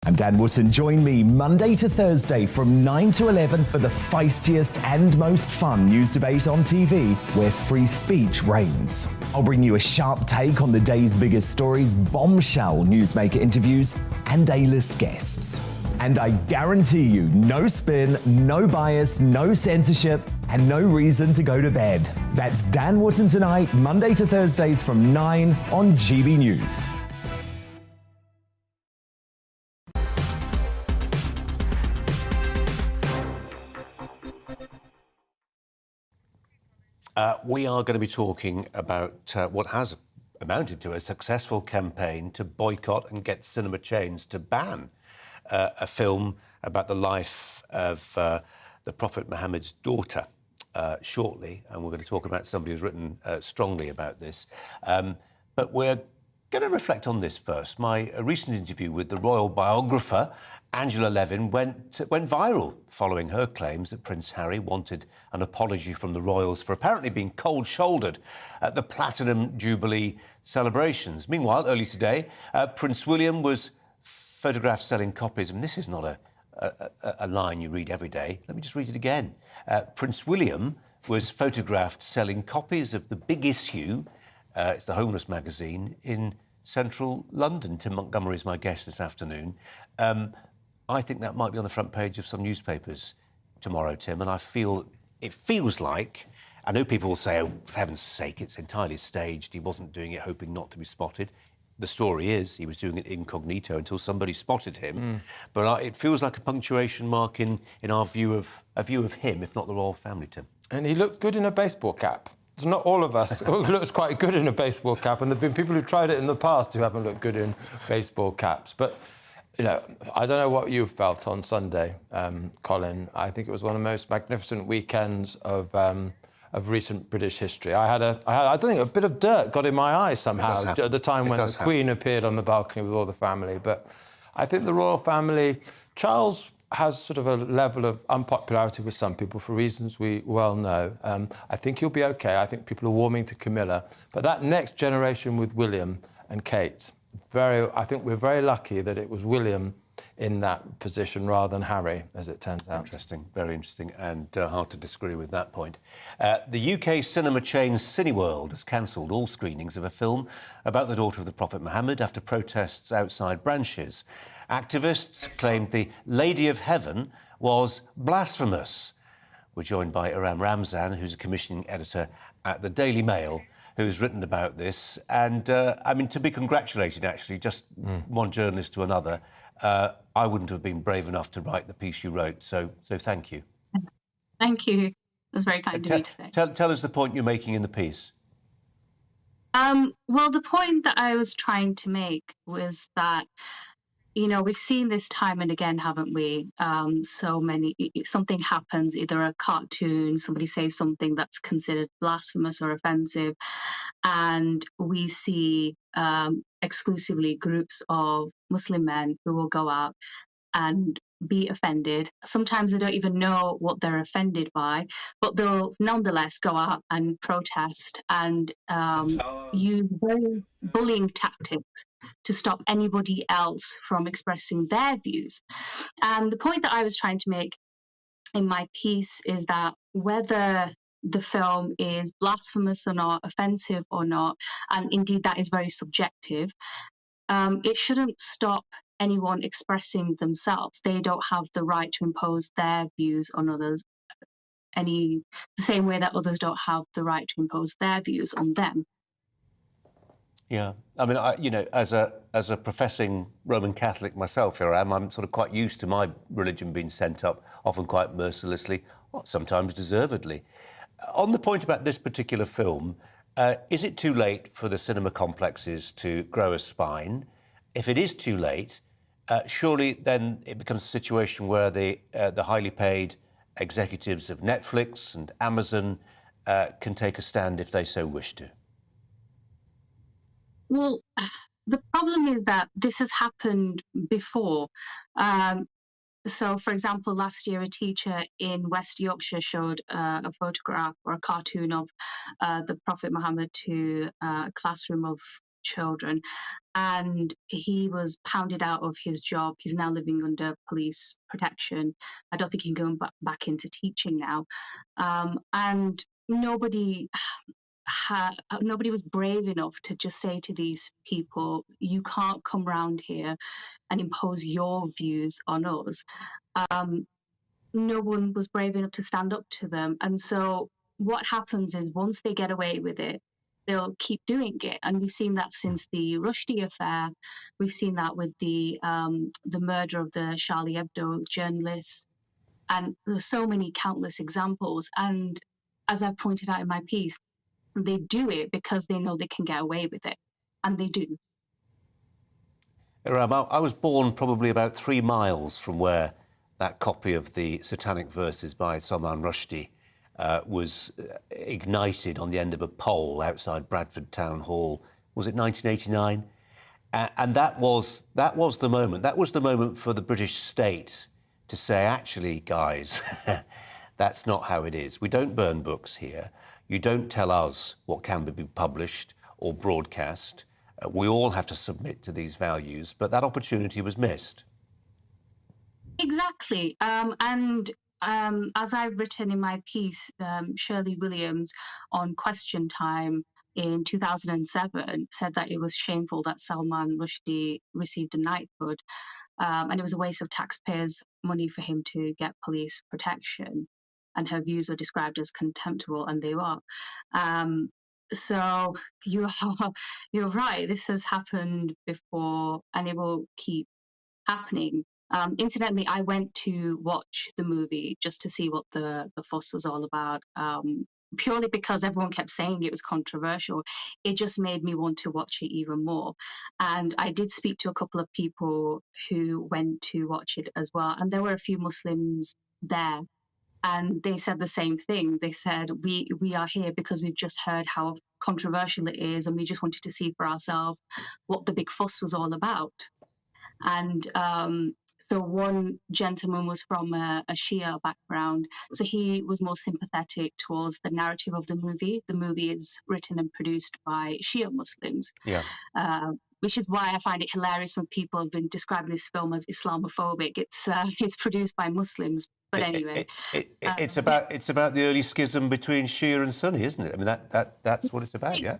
I'm Dan Wootton. Join me Monday to Thursday from 9 to 11 for the feistiest and most fun news debate on TV, where free speech reigns. I'll bring you a sharp take on the day's biggest stories, bombshell newsmaker interviews, and A-list guests. And I guarantee you, no spin, no bias, no censorship, and no reason to go to bed. That's Dan Wootton tonight, Monday to Thursdays from 9 on GB News. We are going to be talking about what has amounted to a successful campaign to boycott and get cinema chains to ban a film about the life of the Prophet Muhammad's daughter shortly. And we're going to talk about somebody who's written strongly about this. But we're going to reflect on this first. My recent interview with the royal biographer, Angela Levin, went viral following her claims that Prince Harry wanted an apology from the royals for apparently being cold-shouldered at the Platinum Jubilee celebrations. Meanwhile, early today, Prince William was photographed selling copies, and this is not a line you read every day. Let me just read it again. Prince William was photographed selling copies of The Big Issue It's the homeless magazine in central London. Tim Montgomery is my guest this afternoon. I think that might be on the front page of some newspapers tomorrow, Tim, and it feels like, I know people will say, oh, for heaven's sake, it's entirely staged. He wasn't doing it hoping not to be spotted. The story is he was doing it incognito until somebody spotted him. But it feels like a punctuation mark in our view of him, if not the royal family, Tim. And he looked good in a baseball cap. It's not all of us who looks quite good in a baseball cap, and there have been people who've tried it in the past who haven't looked good in baseball caps. But, you know, I don't know what you felt on Sunday, Colin. I think it was one of the most magnificent weekends of recent British history. I think a bit of dirt got in my eyes somehow at the time when the Queen appeared on the balcony with all the family. But I think the royal family, Charles has sort of a level of unpopularity with some people for reasons we well know. I think he'll be okay. I think people are warming to Camilla. But that next generation with William and Kate, I think we're very lucky that it was William in that position rather than Harry, as it turns out. Interesting, very interesting, and hard to disagree with that point. The UK cinema chain Cineworld has cancelled all screenings of a film about the daughter of the Prophet Muhammad after protests outside branches. Activists claimed the Lady of Heaven was blasphemous. We're joined by Iram Ramzan, who's a commissioning editor at the Daily Mail, who's written about this. And, I mean, to be congratulated, actually, just one journalist to another. I wouldn't have been brave enough to write the piece you wrote, so thank you. Thank you. That's very kind of you to say. Tell us the point you're making in the piece. Well, the point that I was trying to make was that, you know, we've seen this time and again, haven't we? Something happens, either a cartoon, somebody says something that's considered blasphemous or offensive, and we see exclusively groups of Muslim men who will go out and be offended. Sometimes they don't even know what they're offended by, but they'll nonetheless go out and protest and use very bullying tactics to stop anybody else from expressing their views. And the point that I was trying to make in my piece is that whether the film is blasphemous or not, offensive or not, and indeed that is very subjective, it shouldn't stop anyone expressing themselves. They don't have the right to impose their views on others the same way that others don't have the right to impose their views on them. Yeah, I mean, as a professing Roman Catholic myself, I'm sort of quite used to my religion being sent up, often quite mercilessly, sometimes deservedly. On the point about this particular film, is it too late for the cinema complexes to grow a spine? If it is too late, surely then it becomes a situation where the highly paid executives of Netflix and Amazon can take a stand if they so wish to. Well, the problem is that this has happened before. So, for example, last year, a teacher in West Yorkshire showed a photograph or a cartoon of the Prophet Muhammad to a classroom of children, and he was pounded out of his job. He's now living under police protection. I don't think he can go back into teaching now. And nobody was brave enough to just say to these people, you can't come round here and impose your views on us. No one was brave enough to stand up to them. And so what happens is once they get away with it, they'll keep doing it. And we've seen that since the Rushdie affair. We've seen that with the murder of the Charlie Hebdo journalist. And there's so many countless examples. And as I pointed out in my piece, they do it because they know they can get away with it, and they do. Iram, I was born probably about 3 miles from where that copy of the Satanic Verses by Salman Rushdie was ignited on the end of a pole outside Bradford Town Hall. Was it 1989? And that was the moment. That was the moment for the British state to say, actually, guys, that's not how it is. We don't burn books here. You don't tell us what can be published or broadcast. We all have to submit to these values, but that opportunity was missed. Exactly. As I've written in my piece, Shirley Williams on Question Time in 2007 said that it was shameful that Salman Rushdie received a knighthood, and it was a waste of taxpayers' money for him to get police protection. And her views were described as contemptible, and they were. So you're right. This has happened before, and it will keep happening. Incidentally, I went to watch the movie just to see what the fuss was all about. Purely because everyone kept saying it was controversial, it just made me want to watch it even more. And I did speak to a couple of people who went to watch it as well, and there were a few Muslims there, and they said the same thing. They said, we are here because we've just heard how controversial it is, and we just wanted to see for ourselves what the big fuss was all about. And so one gentleman was from a Shia background, so he was more sympathetic towards the narrative of the movie. The movie is written and produced by Shia Muslims, which is why I find it hilarious when people have been describing this film as Islamophobic. It's produced by Muslims, but anyway, it's about the early schism between Shia and Sunni, isn't it? I mean, that's what it's about, yeah.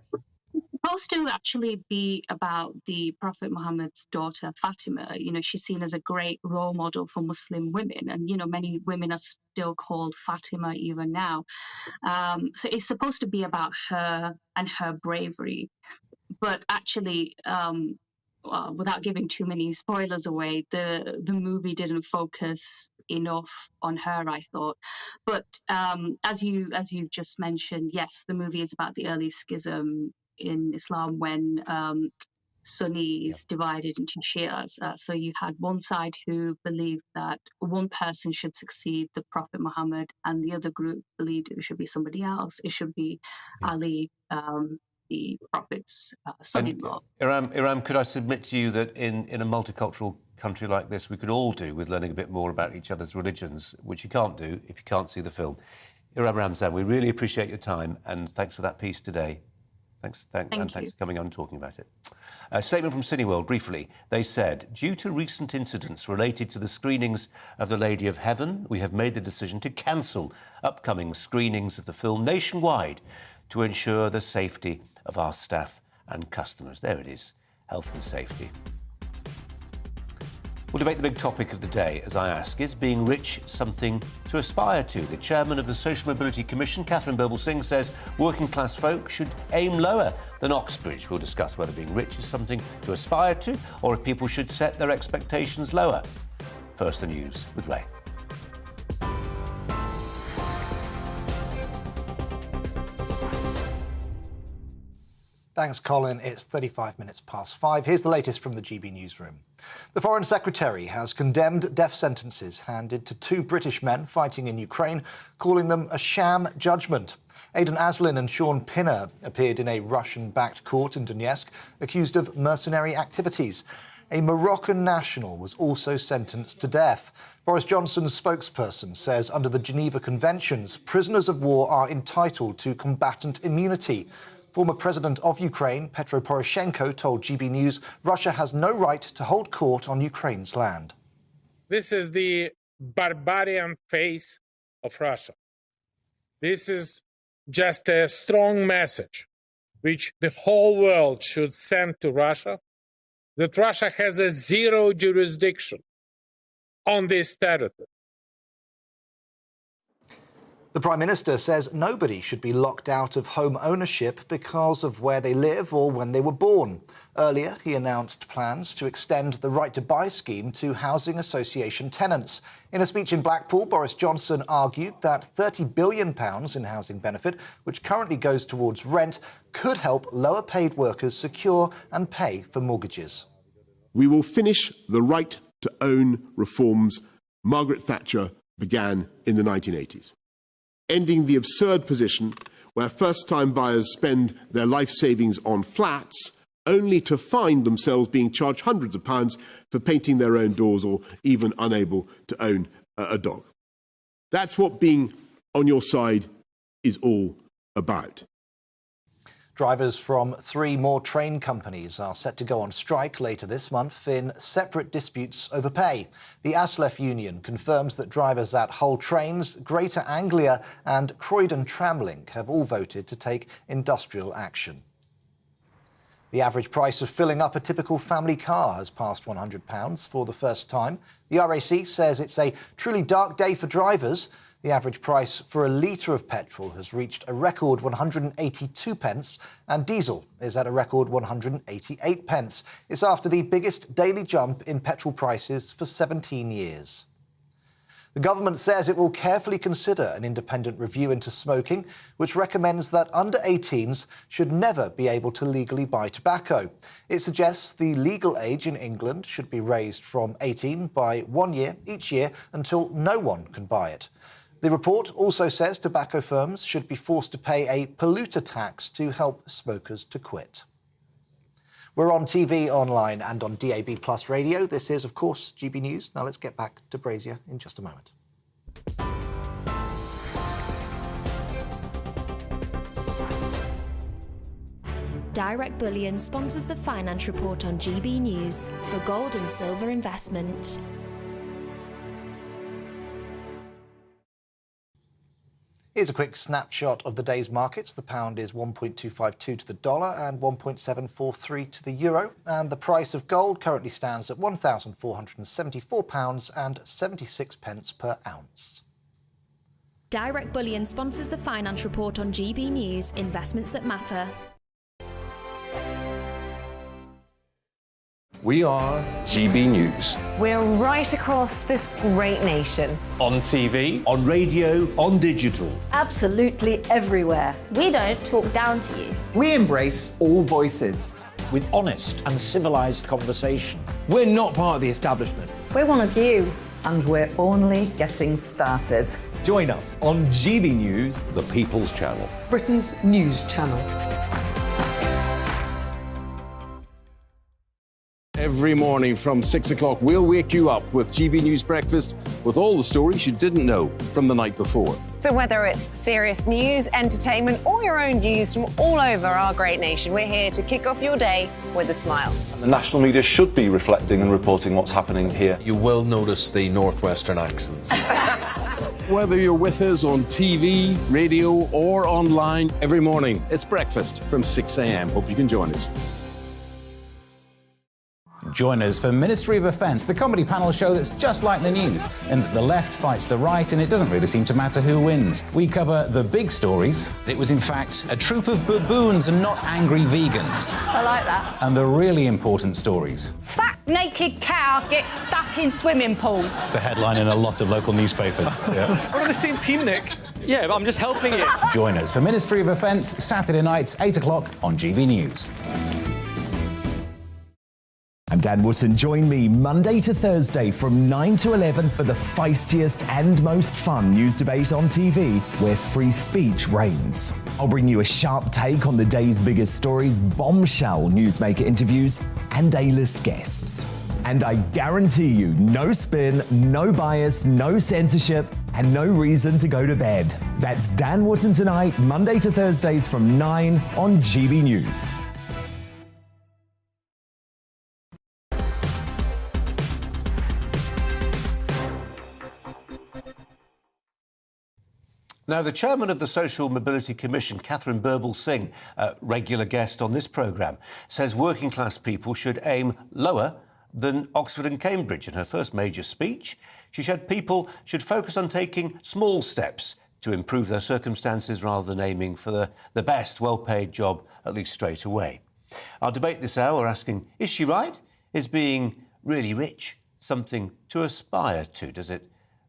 Supposed to actually be about the Prophet Muhammad's daughter Fatima. You know, she's seen as a great role model for Muslim women, and you know, many women are still called Fatima even now. So it's supposed to be about her and her bravery, but actually, without giving too many spoilers away, the movie didn't focus enough on her, I thought. But as you've just mentioned, yes, the movie is about the early schism in Islam when Sunnis divided into Shias. So you had one side who believed that one person should succeed the Prophet Muhammad, and the other group believed it should be somebody else. It should be Ali, the Prophet's son-in-law. Iram, could I submit to you that in a multicultural country like this, we could all do with learning a bit more about each other's religions, which you can't do if you can't see the film. Iram Ramzan, we really appreciate your time, and thanks for that piece today. Thanks for coming on and talking about it. A statement from Cineworld, briefly. They said, due to recent incidents related to the screenings of The Lady of Heaven, we have made the decision to cancel upcoming screenings of the film nationwide to ensure the safety of our staff and customers. There it is, health and safety. We'll debate the big topic of the day, as I ask, is being rich something to aspire to? The chairman of the Social Mobility Commission, Catherine Birbal-Singh, says working class folk should aim lower than Oxbridge. We'll discuss whether being rich is something to aspire to, or if people should set their expectations lower. First, the news with Ray. Thanks, Colin. It's 35 minutes past 5. Here's the latest from the GB newsroom. The Foreign Secretary has condemned death sentences handed to 2 British men fighting in Ukraine, calling them a sham judgment. Aidan Aslin and Sean Pinner appeared in a Russian-backed court in Donetsk, accused of mercenary activities. A Moroccan national was also sentenced to death. Boris Johnson's spokesperson says under the Geneva Conventions, prisoners of war are entitled to combatant immunity. Former President of Ukraine, Petro Poroshenko, told GB News Russia has no right to hold court on Ukraine's land. This is the barbarian face of Russia. This is just a strong message which the whole world should send to Russia, that Russia has a zero jurisdiction on this territory. The Prime Minister says nobody should be locked out of home ownership because of where they live or when they were born. Earlier, he announced plans to extend the Right to Buy scheme to housing association tenants. In a speech in Blackpool, Boris Johnson argued that £30 billion in housing benefit, which currently goes towards rent, could help lower-paid workers secure and pay for mortgages. We will finish the right to own reforms Margaret Thatcher began in the 1980s. Ending the absurd position where first-time buyers spend their life savings on flats only to find themselves being charged hundreds of pounds for painting their own doors or even unable to own a dog. That's what being on your side is all about. Drivers from 3 more train companies are set to go on strike later this month in separate disputes over pay. The ASLEF union confirms that drivers at Hull Trains, Greater Anglia and Croydon Tramlink have all voted to take industrial action. The average price of filling up a typical family car has passed £100 for the first time. The RAC says it's a truly dark day for drivers. The average price for a litre of petrol has reached a record 182 pence and diesel is at a record 188 pence. It's after the biggest daily jump in petrol prices for 17 years. The government says it will carefully consider an independent review into smoking, which recommends that under 18s should never be able to legally buy tobacco. It suggests the legal age in England should be raised from 18 by 1 year each year until no one can buy it. The report also says tobacco firms should be forced to pay a polluter tax to help smokers to quit. We're on TV, online and on DAB+ radio. This is, of course, GB News. Now let's get back to Brazier in just a moment. Direct Bullion sponsors the Finance Report on GB News for gold and silver investment. Here's a quick snapshot of the day's markets. The pound is 1.252 to the dollar and 1.743 to the euro. And the price of gold currently stands at £1,474.76 per ounce. Direct Bullion sponsors the Finance Report on GB News, investments that matter. We are GB News. We're right across this great nation. On TV. On radio, on digital. Absolutely everywhere. We don't talk down to you. We embrace all voices. With honest and civilised conversation. We're not part of the establishment. We're one of you. And we're only getting started. Join us on GB News, The People's Channel. Britain's news channel. Every morning from 6 o'clock, we'll wake you up with GB News Breakfast with all the stories you didn't know from the night before. So whether it's serious news, entertainment, or your own views from all over our great nation, we're here to kick off your day with a smile. The national media should be reflecting and reporting what's happening here. You will notice the northwestern accents. Whether you're with us on TV, radio, or online, every morning, it's breakfast from 6 a.m. Hope you can join us. Join us for Ministry of Offence, the comedy panel show that's just like the news, in that the left fights the right and it doesn't really seem to matter who wins. We cover the big stories. It was in fact a troop of baboons and not angry vegans. I like that. And the really important stories. Fat naked cow gets stuck in swimming pool. It's a headline in a lot of local newspapers. Yeah. We're on the same team, Nick. Yeah, but I'm just helping you. Join us for Ministry of Offence, Saturday nights, 8 o'clock on GB News. I'm Dan Wootton. Join me Monday to Thursday from 9 to 11 for the feistiest and most fun news debate on TV, where free speech reigns. I'll bring you a sharp take on the day's biggest stories, bombshell newsmaker interviews, and A-list guests. And I guarantee you, no spin, no bias, no censorship, and no reason to go to bed. That's Dan Wootton tonight, Monday to Thursdays from 9 on GB News. Now, the chairman of the Social Mobility Commission, Catherine Birbalsingh, a regular guest on this programme, says working class people should aim lower than Oxford and Cambridge. In her first major speech, she said people should focus on taking small steps to improve their circumstances rather than aiming for the best well-paid job, at least straight away. Our debate this hour asking, is she right? Is being really rich something to aspire to? Does it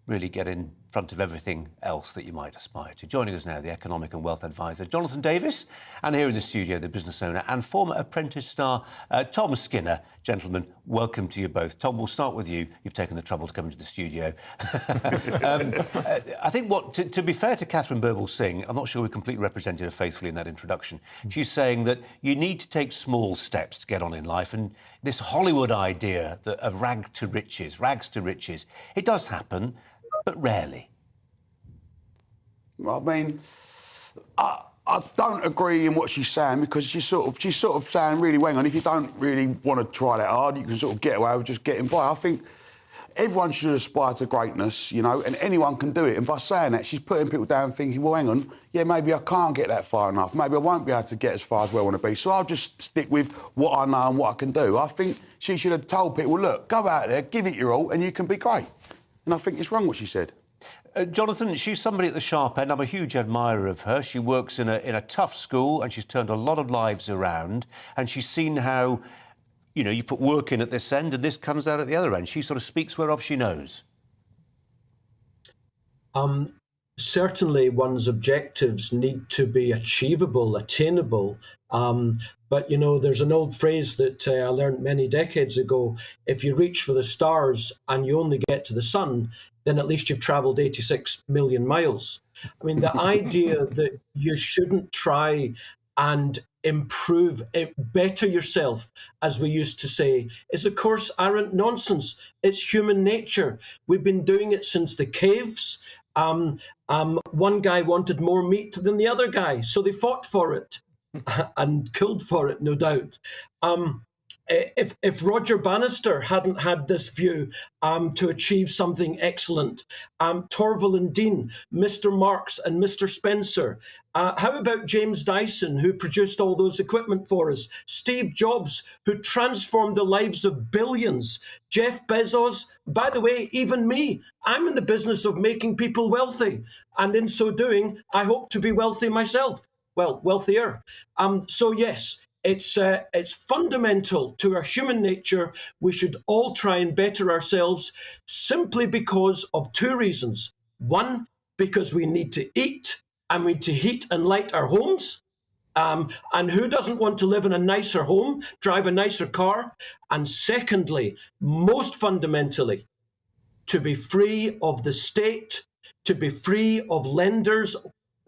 really get in front of everything else that you might aspire to? Joining us now, the economic and wealth advisor, Jonathan Davis, and here in the studio, the business owner and former Apprentice star, Tom Skinner. Gentlemen, welcome to you both. Tom, we'll start with you. You've taken the trouble to come into the studio. I think to be fair to Catherine Birbalsingh, I'm not sure we completely represented her faithfully in that introduction. She's saying that you need to take small steps to get on in life, and this Hollywood idea of rags to riches, it does happen, but rarely. I mean, I I don't agree in what she's saying, because she's sort of saying, really, hang on, if you don't really want to try that hard, you can sort of get away with just getting by. I think everyone should aspire to greatness, you know, and anyone can do it. And by saying that, she's putting people down thinking, well, hang on, yeah, maybe I can't get that far enough. Maybe I won't be able to get as far as where I want to be. So I'll just stick with what I know and what I can do. I think she should have told people, look, go out there, give it your all, and you can be great. And I think it's wrong what she said. Jonathan, she's somebody at the sharp end. I'm a huge admirer of her. She works in a tough school, and she's turned a lot of lives around. And she's seen how, you know, you put work in at this end and this comes out at the other end. She sort of speaks whereof she knows. Certainly one's objectives need to be achievable, attainable. But, you know, there's an old phrase that I learned many decades ago. If you reach for the stars and you only get to the sun, then at least you've travelled 86 million miles. I mean, the idea that you shouldn't try and improve, better yourself, as we used to say, is of course arrant nonsense. It's human nature. We've been doing it since the caves. One guy wanted more meat than the other guy, so they fought for it and killed for it, no doubt. If Roger Bannister hadn't had this view to achieve something excellent, Torval and Dean, Mr. Marx and Mr. Spencer, how about James Dyson, who produced all those equipment for us, Steve Jobs, who transformed the lives of billions, Jeff Bezos, by the way, even me, I'm in the business of making people wealthy, and in so doing, I hope to be wealthy myself, well, wealthier. So yes, it's fundamental to our human nature. We should all try and better ourselves simply because of two reasons. One, because we need to eat and we need to heat and light our homes. And who doesn't want to live in a nicer home, drive a nicer car? And secondly, most fundamentally, to be free of the state, to be free of lenders,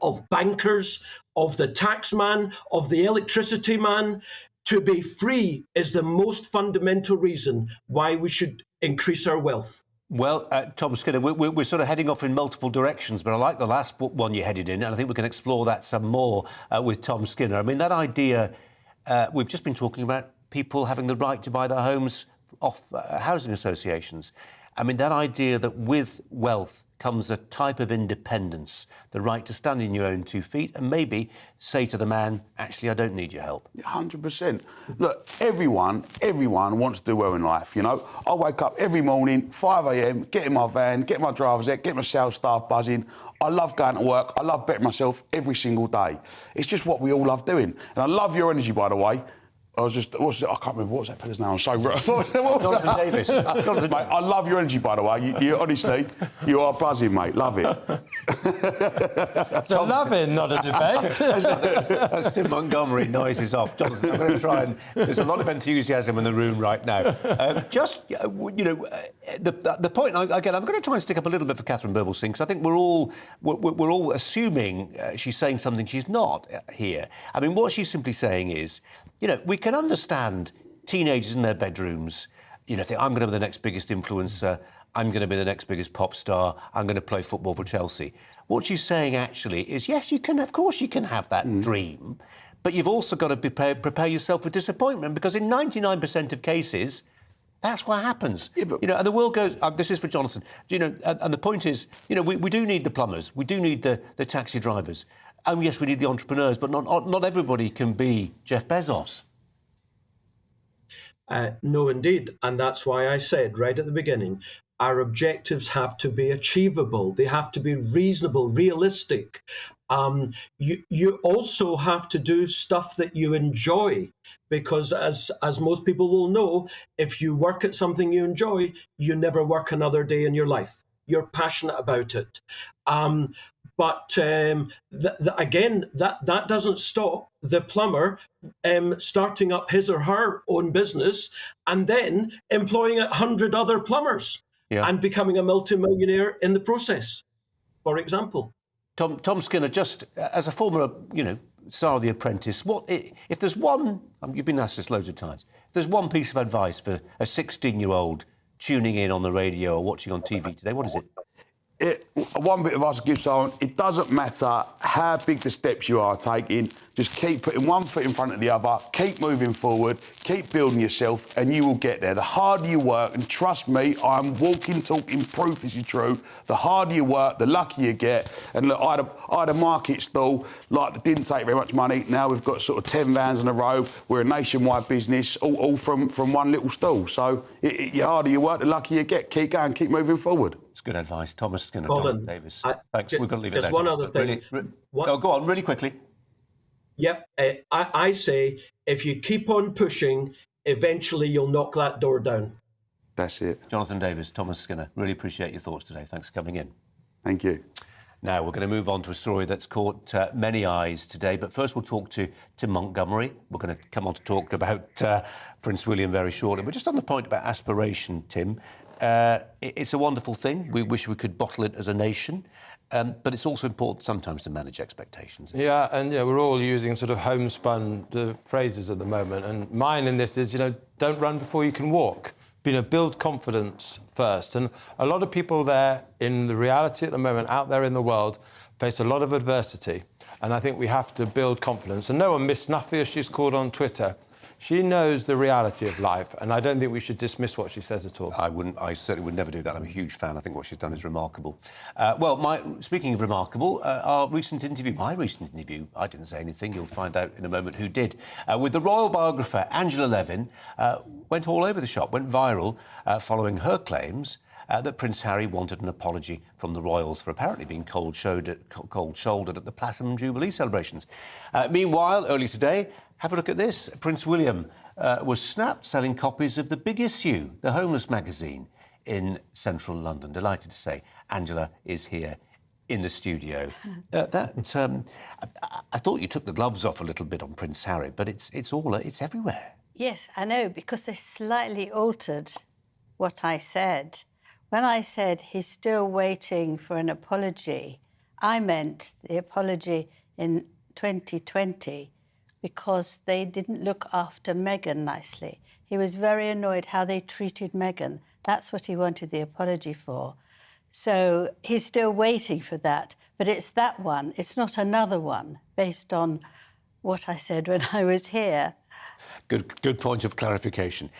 of bankers, of the tax man, of the electricity man. To be free is the most fundamental reason why we should increase our wealth. Well, Tom Skinner, we're sort of heading off in multiple directions, but I like the last one you headed in, and I think we can explore that some more with Tom Skinner. I mean, that idea, we've just been talking about people having the right to buy their homes off housing associations. I mean, that idea that with wealth comes a type of independence, the right to stand in your own 2 feet and maybe say to the man, actually, I don't need your help. 100%. Look, everyone wants to do well in life, you know. I wake up every morning, 5 a.m, get in my van, get my driver's ed, get my sales staff buzzing. I love going to work. I love bettering myself every single day. It's just what we all love doing. And I love your energy, by the way. I can't remember, what was that fella's name? I'm so... Jonathan Davis. Mate, I love your energy, by the way. You honestly, you are buzzing, mate. Love it. It's a loving, not a debate. That's Tim Montgomery, noises off. Jonathan, I'm going to try and... There's a lot of enthusiasm in the room right now. The point, again, I'm going to try and stick up a little bit for Catherine Birbalsingh, because I think we're all assuming she's saying something she's not here. I mean, what she's simply saying is, you know, we can understand teenagers in their bedrooms, you know, think, I'm going to be the next biggest influencer, I'm going to be the next biggest pop star, I'm going to play football for Chelsea. What she's saying actually is, yes, you can, of course you can have that dream, but you've also got to prepare yourself for disappointment, because in 99% of cases, that's what happens. Yeah, but... You know, and the world goes... this is for Jonathan. You know, and the point is, you know, we do need the plumbers, we do need the taxi drivers. And yes, we need the entrepreneurs, but not everybody can be Jeff Bezos. No, indeed. And that's why I said right at the beginning, our objectives have to be achievable. They have to be reasonable, realistic. You also have to do stuff that you enjoy, because as most people will know, if you work at something you enjoy, you never work another day in your life. You're passionate about it. But again, that doesn't stop the plumber starting up his or her own business and then employing 100 other plumbers and becoming a multimillionaire in the process, for example. Tom Skinner, just as a former, star of The Apprentice, what if there's one? You've been asked this loads of times. If there's one piece of advice for a 16-year-old tuning in on the radio or watching on TV today, what is it? one bit of advice I give someone, it doesn't matter how big the steps you are taking, just keep putting one foot in front of the other, keep moving forward, keep building yourself, and you will get there. The harder you work, and trust me, I'm walking, talking proof this is true, the harder you work, the luckier you get. And look, I had a market stall, like, that didn't take very much money. Now we've got sort of 10 vans in a row. We're a nationwide business, all from one little stall. So the harder you work, the luckier you get. Keep going, keep moving forward. It's good advice. Thomas Skinner, Colin, Jonathan Davis. Thanks. We've got to leave it there. Just one other thing. Go on, really quickly. Yep. I say, if you keep on pushing, eventually you'll knock that door down. That's it. Jonathan Davis, Thomas Skinner, really appreciate your thoughts today. Thanks for coming in. Thank you. Now, we're going to move on to a story that's caught many eyes today. But first, we'll talk to Montgomery. We're going to come on to talk about Prince William very shortly. But just on the point about aspiration, Tim, it's a wonderful thing. We wish we could bottle it as a nation. But it's also important sometimes to manage expectations. Yeah, and we're all using sort of homespun phrases at the moment. And mine in this is, don't run before you can walk. Build confidence first. And a lot of people there in the reality at the moment, out there in the world, face a lot of adversity. And I think we have to build confidence. And no one, Miss Snuffy, as she's called on Twitter, she knows the reality of life, and I don't think we should dismiss what she says at all. I certainly would never do that. I'm a huge fan. I think what she's done is remarkable. Speaking of remarkable, my recent interview, I didn't say anything, you'll find out in a moment who did, with the royal biographer Angela Levin, went all over the shop, went viral, following her claims that Prince Harry wanted an apology from the royals for apparently being cold-shouldered at the Platinum Jubilee celebrations. Meanwhile, early today, have a look at this. Prince William was snapped selling copies of The Big Issue, the homeless magazine in central London. Delighted to say Angela is here in the studio. I thought you took the gloves off a little bit on Prince Harry, but it's everywhere. Yes, I know, because they slightly altered what I said. When I said he's still waiting for an apology, I meant the apology in 2020, because they didn't look after Meghan nicely. He was very annoyed how they treated Meghan. That's what he wanted the apology for. So he's still waiting for that. But it's that one. It's not another one, based on what I said when I was here. Good point of clarification.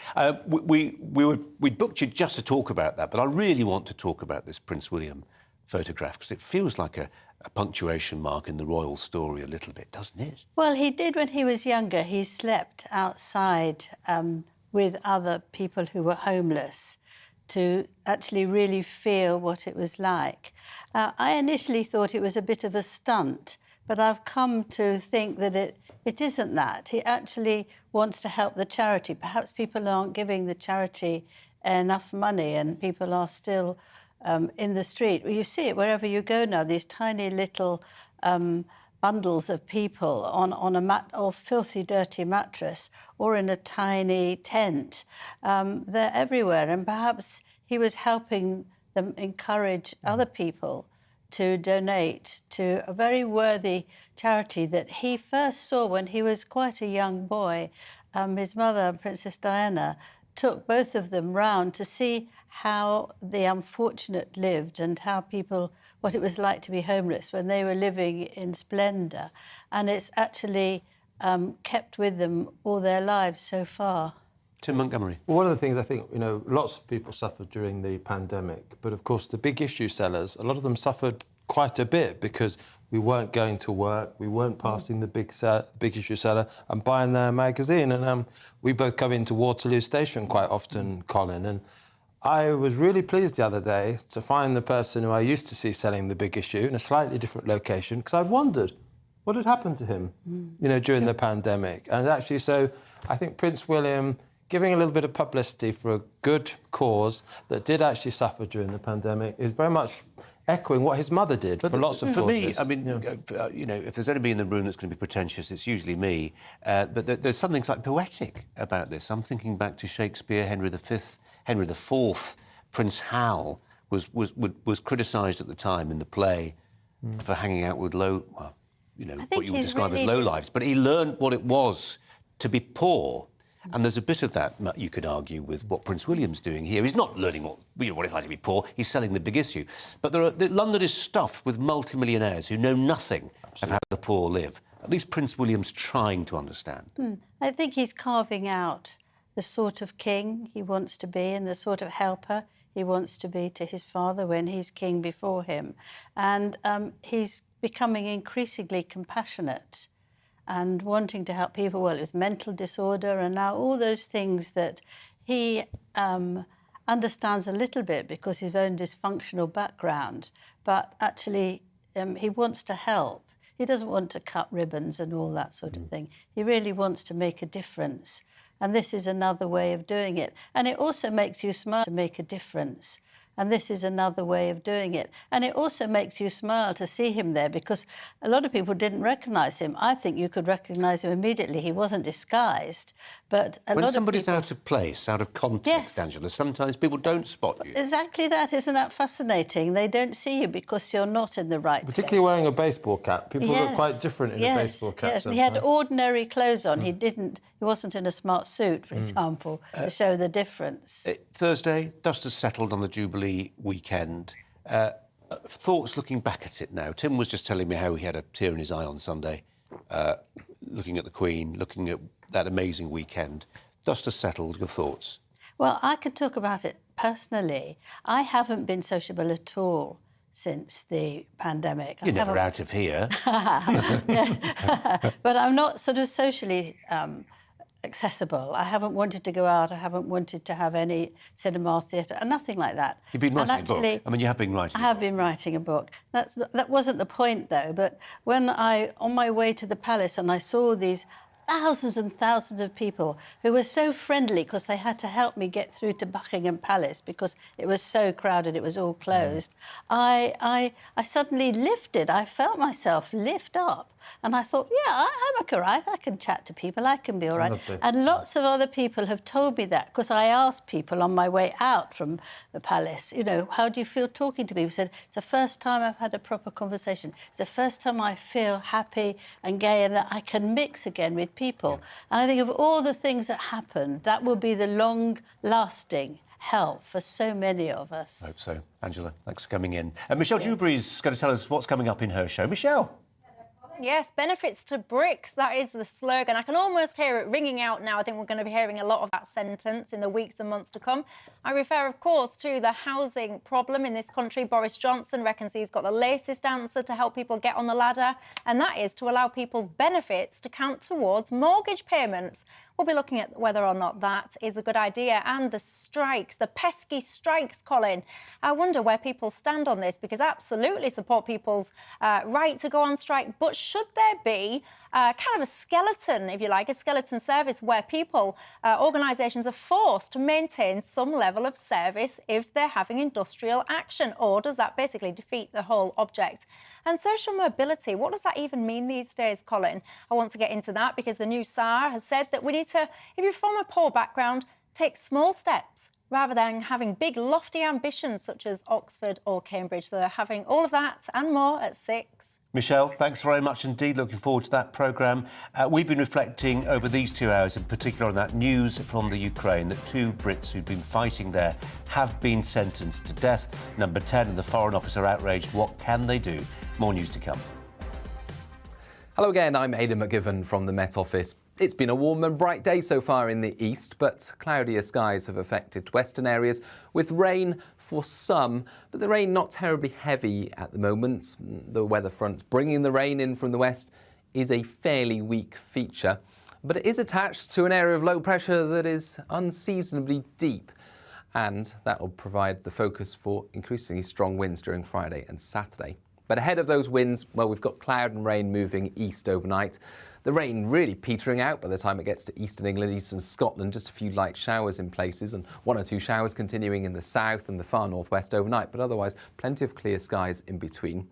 We booked you just to talk about that, but I really want to talk about this Prince William photograph, because it feels like a punctuation mark in the royal story a little bit, doesn't it? Well, he did when he was younger. He slept outside with other people who were homeless to actually really feel what it was like. I initially thought it was a bit of a stunt, but I've come to think that it isn't that. He actually wants to help the charity. Perhaps people aren't giving the charity enough money and people are still in the street. Well, you see it wherever you go now, these tiny little bundles of people on a mat or filthy, dirty mattress or in a tiny tent. They're everywhere, and perhaps he was helping them encourage other people to donate to a very worthy charity that he first saw when he was quite a young boy. His mother, Princess Diana, took both of them round to see how the unfortunate lived and what it was like to be homeless when they were living in splendour. And it's actually kept with them all their lives so far. Tim Montgomery. Well, one of the things I think, lots of people suffered during the pandemic, but of course the big issue sellers, a lot of them suffered quite a bit because we weren't going to work, we weren't passing the big issue seller and buying their magazine. And we both come into Waterloo Station quite often, Colin, and I was really pleased the other day to find the person who I used to see selling the big issue in a slightly different location, because I'd wondered what had happened to him, during the pandemic. And actually, so I think Prince William giving a little bit of publicity for a good cause that did actually suffer during the pandemic is very much echoing what his mother did for lots of causes. For me, if there's anybody in the room that's going to be pretentious, it's usually me. But there's something like poetic about this. I'm thinking back to Shakespeare, Henry IV, Prince Hal was criticised at the time in the play for hanging out with what you would describe as low lives. But he learned what it was to be poor. And there's a bit of that, you could argue, with what Prince William's doing here. He's not learning what it's like to be poor, he's selling the big issue. But London is stuffed with multimillionaires who know nothing of how the poor live. At least Prince William's trying to understand. I think he's carving out the sort of king he wants to be and the sort of helper he wants to be to his father when he's king before him. And he's becoming increasingly compassionate and wanting to help people. Well, it was mental disorder and now all those things that he understands a little bit because of his own dysfunctional background, but actually he wants to help. He doesn't want to cut ribbons and all that sort of thing. He really wants to make a difference. And this is another way of doing it. And it also makes you smile to make a difference. And this is another way of doing it. And it also makes you smile to see him there because a lot of people didn't recognise him. I think you could recognise him immediately. He wasn't disguised. But when somebody's out of place, out of context, Angela, sometimes people don't spot you. Exactly that. Isn't that fascinating? They don't see you because you're not in the right Particularly wearing a baseball cap. People look quite different in a baseball cap. Yes, he had ordinary clothes on. He wasn't in a smart suit, for example, to show the difference. Thursday, dust has settled on the Jubilee weekend. Thoughts looking back at it now? Tim was just telling me how he had a tear in his eye on Sunday, looking at the Queen, looking at that amazing weekend. Dust has settled. Your thoughts? Well, I could talk about it personally. I haven't been sociable at all since the pandemic. You're never out of here. But I'm not sort of socially accessible. I haven't wanted to go out. I haven't wanted to have any cinema, theatre, nothing like that. You've been writing a book. I mean, you have been writing. I have been writing a book. That wasn't the point, though. But when on my way to the palace, and I saw these thousands and thousands of people who were so friendly because they had to help me get through to Buckingham Palace because it was so crowded, it was all closed. I suddenly lifted. I felt myself lift up. And I thought, yeah, I'm all right. I can chat to people. I can be all right. Lovely. And lots of other people have told me that because I asked people on my way out from the palace, how do you feel talking to people? Said, it's the first time I've had a proper conversation. It's the first time I feel happy and gay and that I can mix again with people. And I think of all the things that happened, that will be the long-lasting help for so many of us. I hope so. Angela, thanks for coming in. And Michelle Dewberry's going to tell us what's coming up in her show. Michelle. Yes, benefits to BRICS, that is the slogan. I can almost hear it ringing out now. I think we're going to be hearing a lot of that sentence in the weeks and months to come. I refer, of course, to the housing problem in this country. Boris Johnson reckons he's got the latest answer to help people get on the ladder, and that is to allow people's benefits to count towards mortgage payments. We'll be looking at whether or not that is a good idea. And the strikes, the pesky strikes, Colin. I wonder where people stand on this, because I absolutely support people's right to go on strike. But should there be kind of a skeleton, if you like, a skeleton service where people, organisations are forced to maintain some level of service if they're having industrial action? Or does that basically defeat the whole object? And social mobility, what does that even mean these days, Colin? I want to get into that because the new SAR has said that we need to, if you're from a poor background, take small steps rather than having big, lofty ambitions such as Oxford or Cambridge. So having all of that and more at 6. Michelle, thanks very much indeed. Looking forward to that programme. We've been reflecting over these 2 hours, in particular on that news from the Ukraine, that 2 Brits who've been fighting there have been sentenced to death. Number 10 and the Foreign Office are outraged. What can they do? More news to come. Hello again, I'm Aidan McGivern from the Met Office. It's been a warm and bright day so far in the east, but cloudier skies have affected western areas with rain for some, but the rain not terribly heavy at the moment. The weather front bringing the rain in from the west is a fairly weak feature, but it is attached to an area of low pressure that is unseasonably deep, and that will provide the focus for increasingly strong winds during Friday and Saturday. But ahead of those winds, well, we've got cloud and rain moving east overnight. The rain really petering out by the time it gets to eastern England, eastern Scotland, just a few light showers in places and 1 or 2 showers continuing in the south and the far northwest overnight, but otherwise plenty of clear skies in between.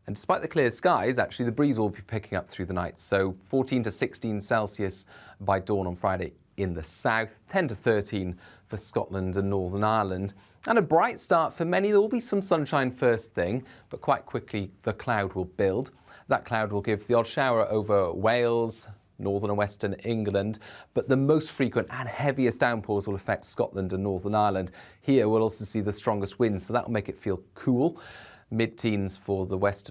And despite the clear skies, actually the breeze will be picking up through the night, so 14 to 16 Celsius by dawn on Friday in the south, 10 to 13 for Scotland and Northern Ireland. And a bright start for many. There will be some sunshine first thing, but quite quickly the cloud will build. That cloud will give the odd shower over Wales, northern and western England, but the most frequent and heaviest downpours will affect Scotland and Northern Ireland. Here we'll also see the strongest winds, so that will make it feel cool. Mid-teens for the west